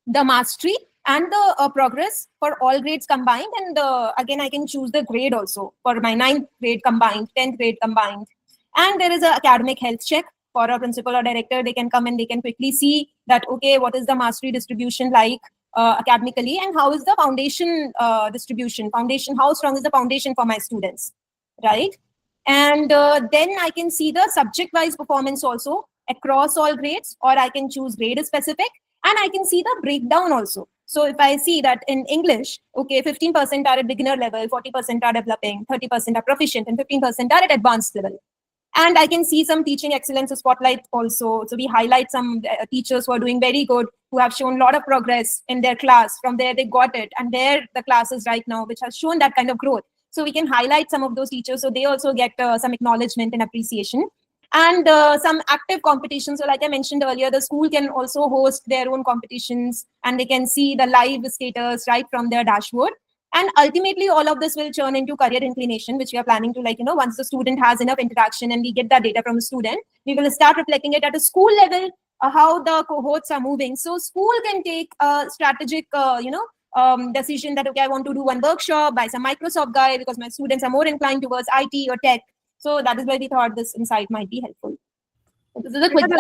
the mastery and the progress for all grades combined. And again, I can choose the grade also for my 9th grade combined, 10th grade combined. And there is an academic health check for a principal or director. They can come and they can quickly see that, okay, what is the mastery distribution like academically, and how is the foundation distribution, how strong is the foundation for my students, right? And then I can see the subject-wise performance also across all grades, or I can choose grade specific, and I can see the breakdown also. So if I see that in English, okay, 15% are at beginner level, 40% are developing, 30% are proficient, and 15% are at advanced level. And I can see some teaching excellence spotlight also. So we highlight some teachers who are doing very good, who have shown a lot of progress in their class. From there, they got it. And there the class is right now, which has shown that kind of growth. So we can highlight some of those teachers so they also get some acknowledgement and appreciation. And some active competitions. So like I mentioned earlier, the school can also host their own competitions, and they can see the live status right from their dashboard. And ultimately, all of this will turn into career inclination, which we are planning to, like, once the student has enough interaction and we get that data from the student, we will start reflecting it at a school level, how the cohorts are moving. So school can take a strategic, decision that, okay, I want to do one workshop, buy some Microsoft guy because my students are more inclined towards IT or tech. So that is why we thought this insight might be helpful. So this is a quick.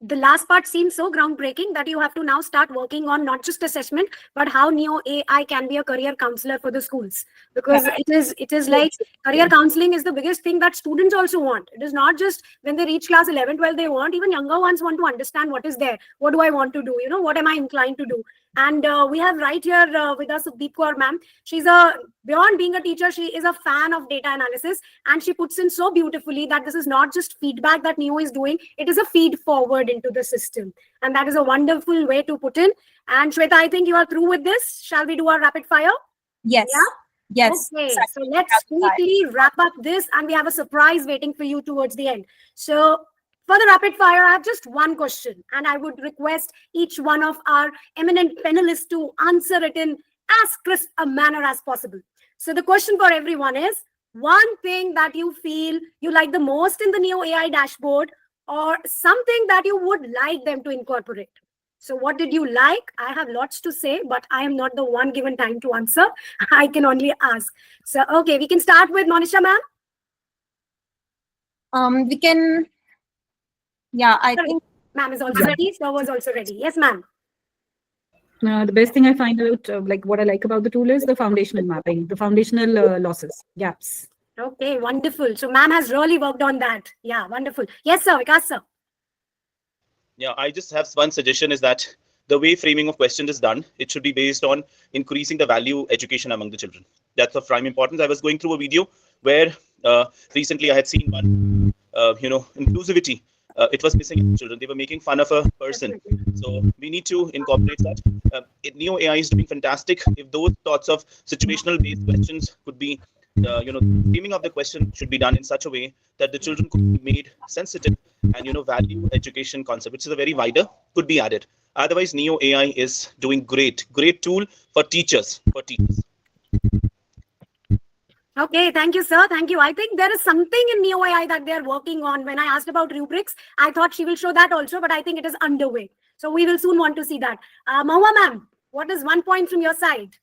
The last part seems so groundbreaking that you have to now start working on not just assessment, but how Neo AI can be a career counselor for the schools. Because it is like career counseling is the biggest thing that students also want. It is not just when they reach class 11, 12, they want, even younger ones want to understand what is there. What do I want to do? What am I inclined to do? And we have right here with us Deep Kaur ma'am. She's beyond being a teacher, she is a fan of data analysis, and she puts in so beautifully that this is not just feedback that Neo is doing, it is a feed forward into the system. And that is a wonderful way to put in. And Shweta, I think you are through with this. Shall we do our rapid fire? Yes. Yeah? Yes. Okay, so let's quickly wrap up this, and we have a surprise waiting for you towards the end. So for the rapid fire, I have just one question, and I would request each one of our eminent panelists to answer it in as crisp a manner as possible. So the question for everyone is, one thing that you feel you like the most in the Neo AI dashboard, or something that you would like them to incorporate. So what did you like? I have lots to say, but I am not the one given time to answer. I can only ask. So, okay, we can start with Monisha ma'am. We can. Yeah, I think Ma'am is also ready. Sir was also ready. Yes, ma'am. The best thing I find out, like what I like about the tool is the foundational mapping, the foundational losses, gaps. Okay, wonderful. So ma'am has really worked on that. Yeah, wonderful. Yes, sir. Vikas, sir. Yeah, I just have one suggestion is that the way framing of questions is done, it should be based on increasing the value education among the children. That's of prime importance. I was going through a video where recently I had seen one, inclusivity. It was missing in children. They were making fun of a person. So we need to incorporate that. Neo AI is doing fantastic. If those sorts of situational based questions could be, framing of the question should be done in such a way that the children could be made sensitive and, value education concept, which is a very wider, could be added. Otherwise, Neo AI is doing great tool for teachers, Okay, thank you, sir. Thank you. I think there is something in Neo AI that they're working on. When I asked about rubrics, I thought she will show that also, but I think it is underway. So we will soon want to see that. Mahua ma'am, what is 1 point from your side?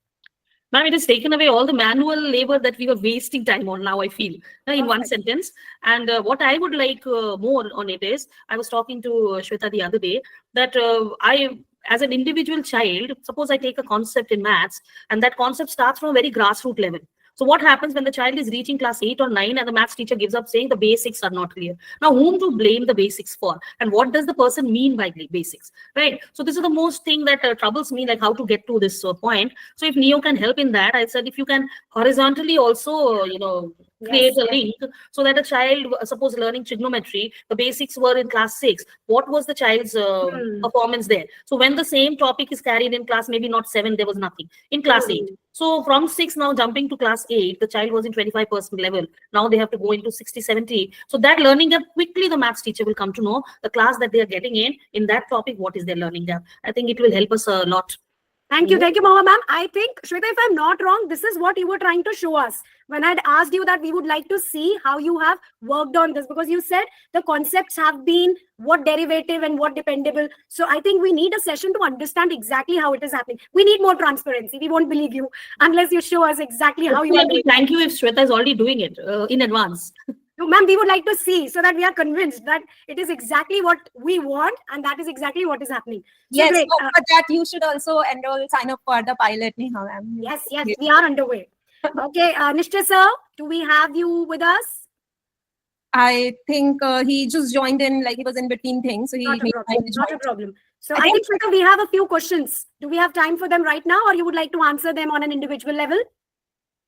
Ma'am, it has taken away all the manual labor that we were wasting time on now, I feel, in one sentence. And what I would like more on it is, I was talking to Shweta the other day, that as an individual child, suppose I take a concept in maths, and that concept starts from a very grassroots level. So what happens when the child is reaching class 8 or 9 and the maths teacher gives up saying the basics are not clear? Now, whom to blame the basics for? And what does the person mean by basics, right? So this is the most thing that troubles me, like how to get to this point. So if Neo can help in that, I said, if you can horizontally also, create a link so that a child, suppose learning trigonometry, the basics were in class 6. What was the child's performance there? So when the same topic is carried in class, maybe not 7, there was nothing. In class 8. So from 6 now jumping to class 8, the child was in 25% level. Now they have to go into 60, 70. So that learning gap, quickly the maths teacher will come to know the class that they are getting in that topic, what is their learning gap. I think it will help us a lot. Thank you, Mahua ma'am. I think, Shweta, if I'm not wrong, this is what you were trying to show us when I'd asked you that we would like to see how you have worked on this, because you said the concepts have been what derivative and what dependable. So I think we need a session to understand exactly how it is happening. We need more transparency. We won't believe you unless you show us exactly how you are doing. Thank you if Shweta is already doing it in advance. No, ma'am, we would like to see so that we are convinced that it is exactly what we want and that is exactly what is happening. So yes, great. so for that you should also sign up for the pilot, Neha ma'am. Yes, we are underway. Okay, Nishcha sir, do we have you with us? I think he just joined in, like he was in between things. So Not a problem. So I think, Shweta, we have a few questions. Do we have time for them right now, or you would like to answer them on an individual level?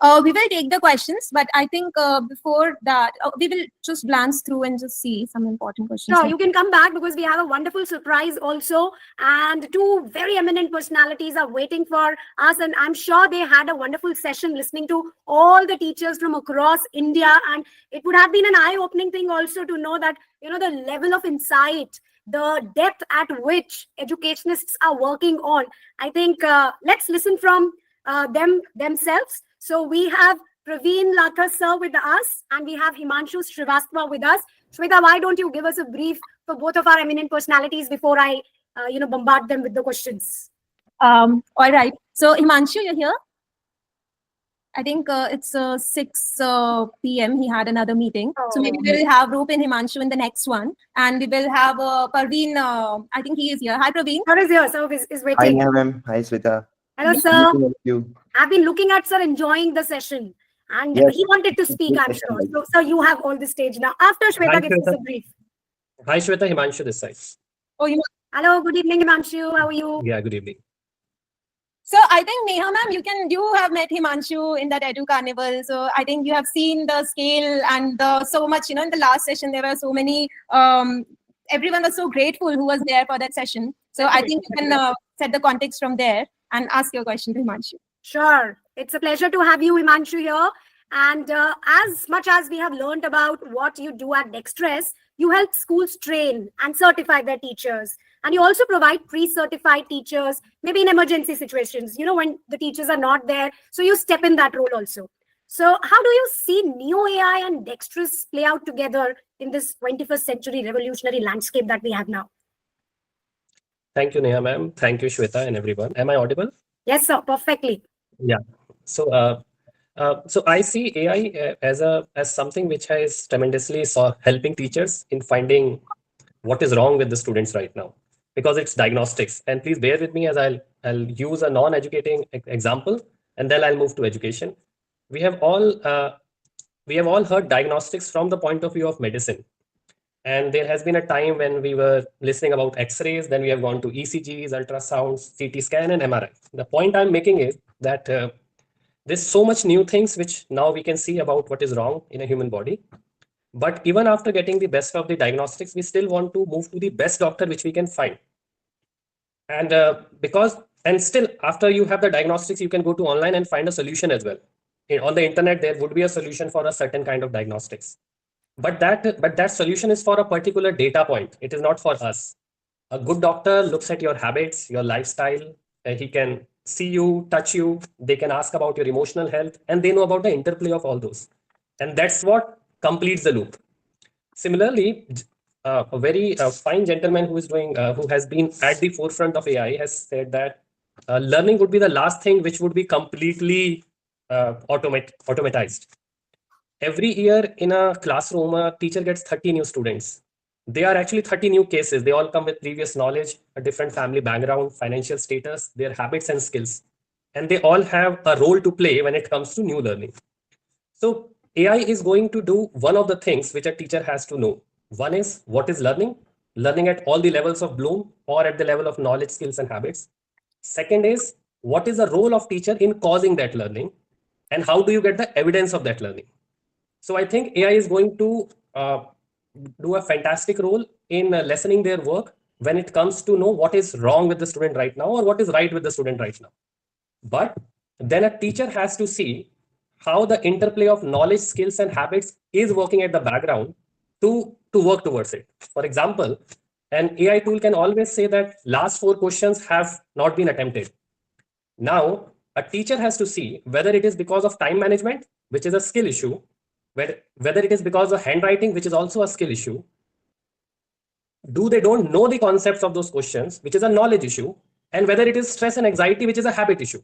We will take the questions, but I think before that, we will just glance through and just see some important questions. So you can come back because we have a wonderful surprise also. And 2 very eminent personalities are waiting for us. And I'm sure they had a wonderful session listening to all the teachers from across India. And it would have been an eye-opening thing also to know that, the level of insight, the depth at which educationists are working on. I think let's listen from themselves. So we have Praveen Lathar sir with us, and we have Himanshu Srivastava with us. Shweta, why don't you give us a brief for both of our eminent personalities before I, bombard them with the questions? All right. So Himanshu, you're here? I think it's 6 p.m. He had another meeting. So maybe we'll have Roop and Himanshu in the next one. And we will have Parveen. I think he is here. Hi, Parveen. Sir is here. Sir is Hi, waiting. Neha ma'am. Hi, Sweta. Hello, Good sir. to meet you. I've been looking at sir enjoying the session. And Yes. he wanted to speak, I'm sure. So, sir, you have all the stage now. After Shweta Hi, gives us a Shweta. brief. Hi, Shweta. Himanshu this side. Oh, you. Hello, good evening, Himanshu. How are you? Yeah, good evening. So I think Neha ma'am, you have met Himanshu in that Edu Carnival. So I think you have seen the scale and so much, in the last session, there were so many, everyone was so grateful who was there for that session. So I think you can set the context from there and ask your question to Himanshu. Sure. It's a pleasure to have you, Himanshu, here. And as much as we have learned about what you do at Dextress, you help schools train and certify their teachers. And you also provide pre-certified teachers, maybe in emergency situations, when the teachers are not there. So you step in that role also. So how do you see Neo AI and Dextress play out together in this 21st century revolutionary landscape that we have now? Thank you, Neha ma'am. Thank you, Shweta, and everyone. Am I audible? Yes, sir. Perfectly. Yeah. So, so I see AI as something which has tremendously helping teachers in finding what is wrong with the students right now, because it's diagnostics. And please bear with me as I'll use a non-educating example, and then I'll move to education. We have all heard diagnostics from the point of view of medicine. And there has been a time when we were listening about X-rays, then we have gone to ECGs, ultrasounds, CT scan, and MRI. The point I'm making is that there's so much new things which now we can see about what is wrong in a human body. But even after getting the best of the diagnostics, we still want to move to the best doctor which we can find. And still after you have the diagnostics, you can go to online and find a solution as well. On the internet, there would be a solution for a certain kind of diagnostics. But that solution is for a particular data point. It is not for us. A good doctor looks at your habits, your lifestyle. He can see you, touch you. They can ask about your emotional health, and they know about the interplay of all those. And that's what completes the loop. Similarly, a very fine gentleman who has been at the forefront of AI has said that learning would be the last thing which would be completely automatized. Every year in a classroom, a teacher gets 30 new students. They are actually 30 new cases. They all come with previous knowledge, a different family background, financial status, their habits and skills. And they all have a role to play when it comes to new learning. So AI is going to do one of the things which a teacher has to know. One is what is learning at all the levels of Bloom or at the level of knowledge, skills, and habits. Second is what is the role of teacher in causing that learning, and how do you get the evidence of that learning? So I think AI is going to do a fantastic role in lessening their work when it comes to know what is wrong with the student right now or what is right with the student right now. But then a teacher has to see how the interplay of knowledge, skills, and habits is working at the background to work towards it. For example, an AI tool can always say that last 4 questions have not been attempted. Now, a teacher has to see whether it is because of time management, which is a skill issue, whether it is because of handwriting, which is also a skill issue. Do they don't know the concepts of those questions, which is a knowledge issue, and whether it is stress and anxiety, which is a habit issue.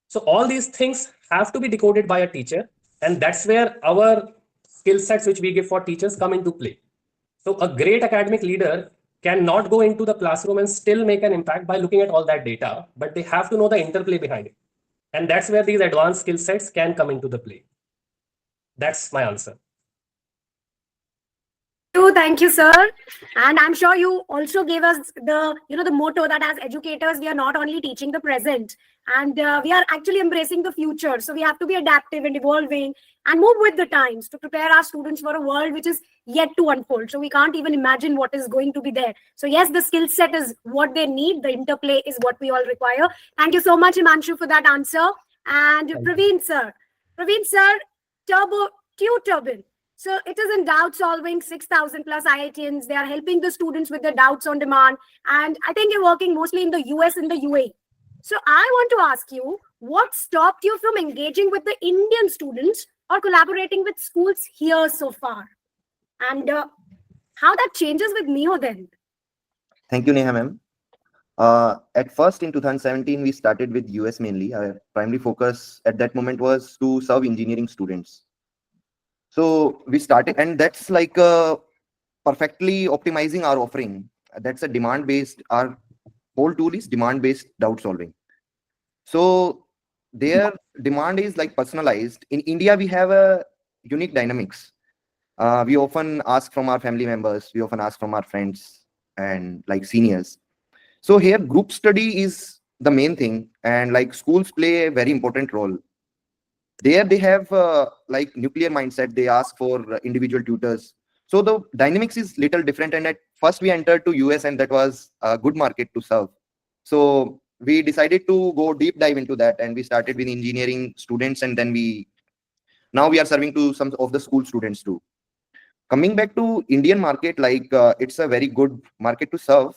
So all these things have to be decoded by a teacher, and that's where our skill sets which we give for teachers come into play. So a great academic leader cannot go into the classroom and still make an impact by looking at all that data, but they have to know the interplay behind it. And that's where these advanced skill sets can come into the play. That's my answer. Thank you, sir. And I'm sure you also gave us the motto that as educators, we are not only teaching the present, and we are actually embracing the future. So we have to be adaptive and evolving and move with the times to prepare our students for a world which is yet to unfold. So we can't even imagine what is going to be there. So yes, the skill set is what they need. The interplay is what we all require. Thank you so much, Himanshu, for that answer. And Praveen sir, Turbin. So it is in doubt solving, 6,000 plus IITians. They are helping the students with their doubts on demand. And I think you're working mostly in the US and the UAE. So I want to ask you, what stopped you from engaging with the Indian students or collaborating with schools here so far? And how that changes with Neo then? Thank you, Neha ma'am. At first, in 2017, we started with US mainly. Our primary focus at that moment was to serve engineering students. So we started, and that's like perfectly optimizing our offering. That's a demand-based, our whole tool is demand-based doubt solving. So their demand is like personalized. In India, we have a unique dynamics. We often ask from our family members, we often ask from our friends and like seniors. So here group study is the main thing, and like schools play a very important role. There they have like nuclear mindset. They ask for individual tutors. So the dynamics is little different. And at first we entered to US, and that was a good market to serve. So we decided to go deep dive into that, and we started with engineering students, and then now we are serving to some of the school students too. Coming back to Indian market, like it's a very good market to serve.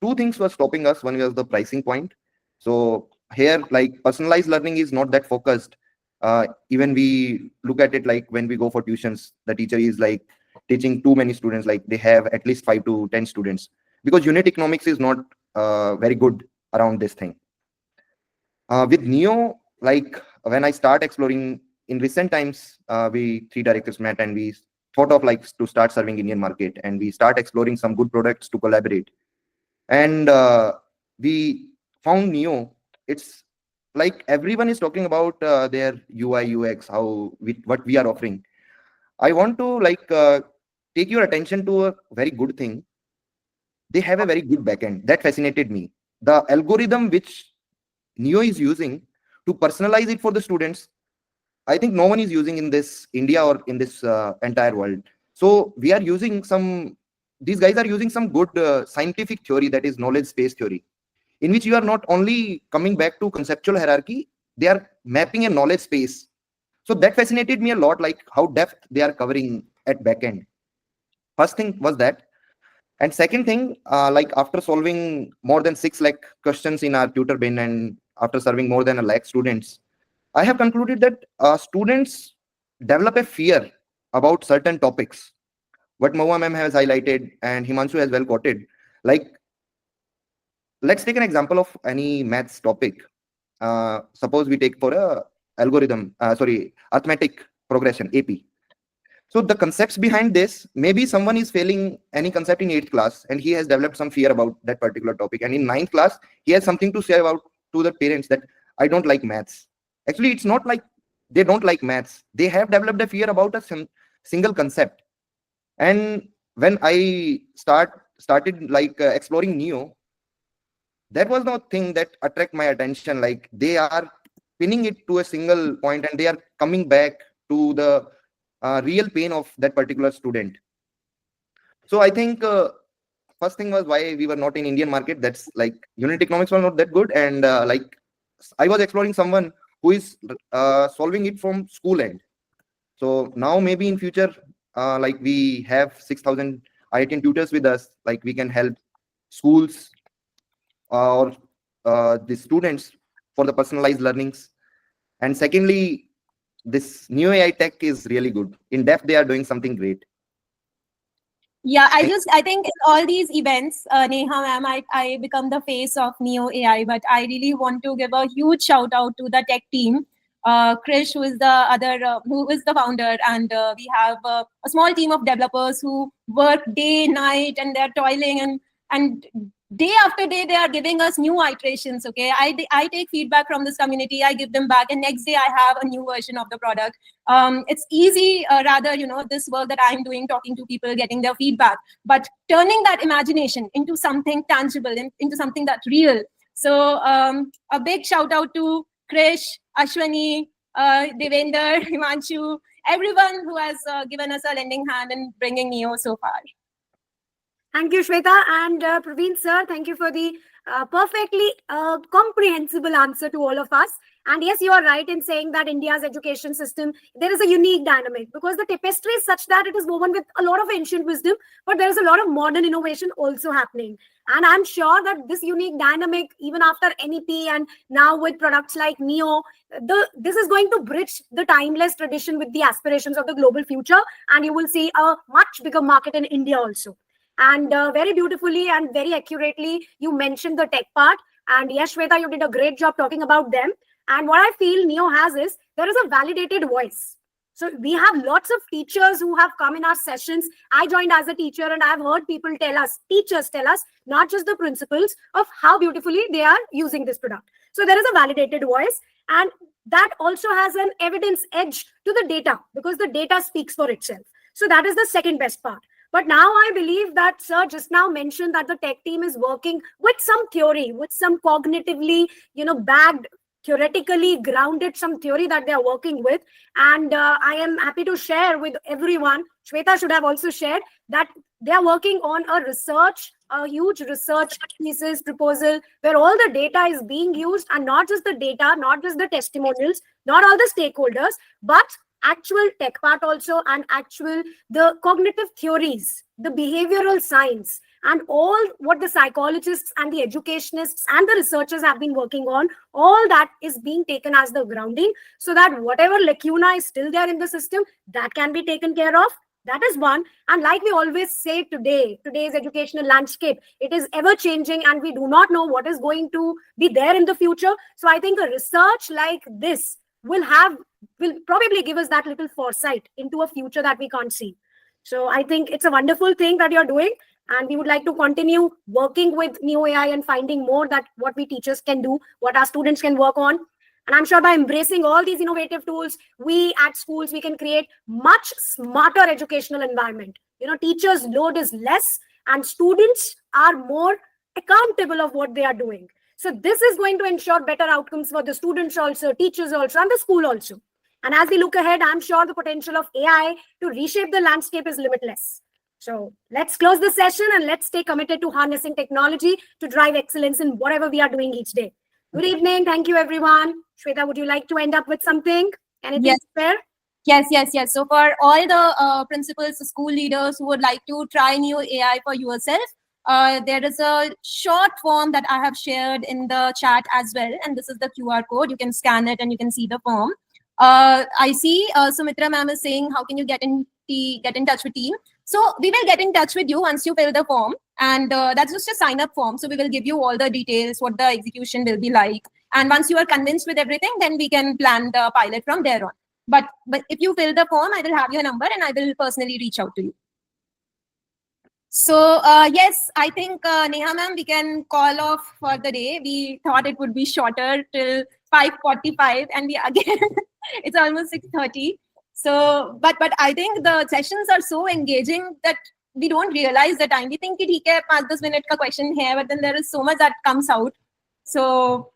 Two things were stopping us. One was the pricing point. So here, like personalized learning is not that focused. Even we look at it like when we go for tuitions, the teacher is like teaching too many students, like they have at least 5 to 10 students, because unit economics is not very good around this thing. With Neo, like when I start exploring in recent times, we three directors met and we thought of like to start serving Indian market, and we start exploring some good products to collaborate. And we found Neo. It's like everyone is talking about their UI UX, what we are offering. I want to like take your attention to a very good thing. They have a very good backend that fascinated me. The algorithm which Neo is using to personalize it for the students, I think no one is using in this India or in this entire world. So we are using these guys are using some good scientific theory, that is knowledge space theory, in which you are not only coming back to conceptual hierarchy, they are mapping a knowledge space. So that fascinated me a lot, like how depth they are covering at backend. First thing was that. And second thing, like after solving more than 6 lakh questions in our tutor bin, and after serving more than 1 lakh students, I have concluded that students develop a fear about certain topics. What Mahua ma'am has highlighted and Himanshu has well quoted. Like, let's take an example of any maths topic. Suppose we take for a arithmetic progression, AP. So the concepts behind this, maybe someone is failing any concept in 8th class and he has developed some fear about that particular topic. And in 9th class, he has something to say about to the parents that I don't like maths. Actually, it's not like they don't like maths. They have developed a fear about a single concept. And when I started like exploring Neo, that was the thing that attract my attention. Like they are pinning it to a single point and they are coming back to the real pain of that particular student. So I think first thing was why we were not in Indian market. That's like unit economics were not that good. And like I was exploring someone who is solving it from school end. So now maybe in future, like we have 6,000 IITian tutors with us, like we can help schools or the students for the personalized learnings. And secondly, this new AI tech is really good. In depth, they are doing something great. Yeah, I think in all these events, Neha ma'am, I become the face of Neo AI, but I really want to give a huge shout out to the tech team. Krish, who is the founder, and we have a small team of developers who work day, night, and they're toiling and day after day they are giving us new iterations. Okay, I take feedback from this community, I give them back, and next day I have a new version of the product. It's easy, rather, this work that I'm doing, talking to people, getting their feedback, but turning that imagination into something tangible, into something that's real. So a big shout out to Krish, Ashwani, Devender, Himanshu, everyone who has given us a lending hand in bringing Neo so far. Thank you, Shweta. And Praveen sir, thank you for the perfectly comprehensible answer to all of us. And yes, you are right in saying that India's education system, there is a unique dynamic because the tapestry is such that it is woven with a lot of ancient wisdom, but there is a lot of modern innovation also happening. And I'm sure that this unique dynamic, even after NEP and now with products like NEO, this is going to bridge the timeless tradition with the aspirations of the global future. And you will see a much bigger market in India also. And very beautifully and very accurately, you mentioned the tech part. And yes, Shweta, you did a great job talking about them. And what I feel NEO has is there is a validated voice. So we have lots of teachers who have come in our sessions. I joined as a teacher and I've heard people tell us, teachers tell us, not just the principals, of how beautifully they are using this product. So there is a validated voice, and that also has an evidence edge to the data because the data speaks for itself. So that is the second best part. But now I believe that sir just now mentioned that the tech team is working with some theory, with some cognitively, bagged, theoretically grounded some theory that they are working with. And I am happy to share with everyone, Shweta should have also shared, that they are working on a huge research thesis proposal where all the data is being used, and not just the data, not just the testimonials, not all the stakeholders, but actual tech part also, and the cognitive theories, the behavioral science, and all what the psychologists and the educationists and the researchers have been working on, all that is being taken as the grounding so that whatever lacuna is still there in the system, that can be taken care of. That is one. And like we always say today's educational landscape, it is ever changing and we do not know what is going to be there in the future. So I think a research like this will probably give us that little foresight into a future that we can't see. So I think it's a wonderful thing that you're doing. And we would like to continue working with Neo AI and finding more that what we teachers can do, what our students can work on. And I'm sure by embracing all these innovative tools, we at schools, we can create much smarter educational environment. Teachers' load is less and students are more accountable of what they are doing. So this is going to ensure better outcomes for the students also, teachers also, and the school also. And as we look ahead, I'm sure the potential of AI to reshape the landscape is limitless. So let's close the session and let's stay committed to harnessing technology to drive excellence in whatever we are doing each day. Good evening. Thank you, everyone. Shweta, would you like to end up with something? Anything Yes. fair? Yes. So for all the principals, school leaders who would like to try new AI for yourself, there is a short form that I have shared in the chat as well. And this is the QR code. You can scan it and you can see the form. I see Sumitra ma'am is saying, how can you get in touch with team? So we will get in touch with you once you fill the form. And that's just a sign up form. So we will give you all the details, what the execution will be like. And once you are convinced with everything, then we can plan the pilot from there on. But if you fill the form, I will have your number and I will personally reach out to you. So yes, I think Neha ma'am, we can call off for the day. We thought it would be shorter till 5:45 and we again, it's almost 6:30. So, but I think the sessions are so engaging that we don't realize the time. We think कि ठीक है 5-10 minute का question है, but then there is so much that comes out. So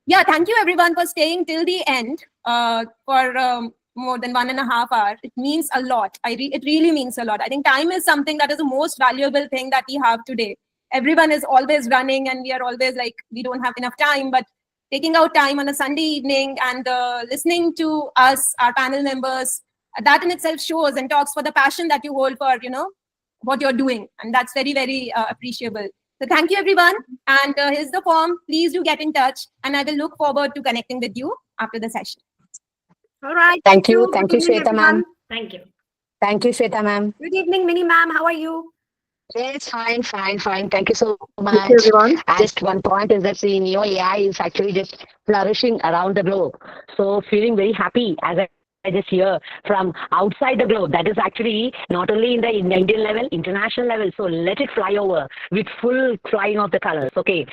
yeah, thank you everyone for staying till the end for more than 1.5 hours. It means a lot. It really means a lot. I think time is something that is the most valuable thing that we have today. Everyone is always running and we are always like, we don't have enough time, but taking out time on a Sunday evening and listening to us, our panel members, that in itself shows and talks for the passion that you hold for, what you're doing. And that's very, very appreciable. So thank you, everyone. And here's the form. Please do get in touch. And I will look forward to connecting with you after the session. All right. Thank you. Good Thank you, evening, Shweta ma'am. everyone. Thank you. Thank you, Shweta ma'am. Good evening, Mini ma'am. How are you? Yes, fine. Thank you so much. Thank you, everyone. Just one point is that the Neo AI is actually just flourishing around the globe. So feeling very happy as I just hear from outside the globe. That is actually not only in the Indian level, international level. So let it fly over with full flying of the colors. Okay.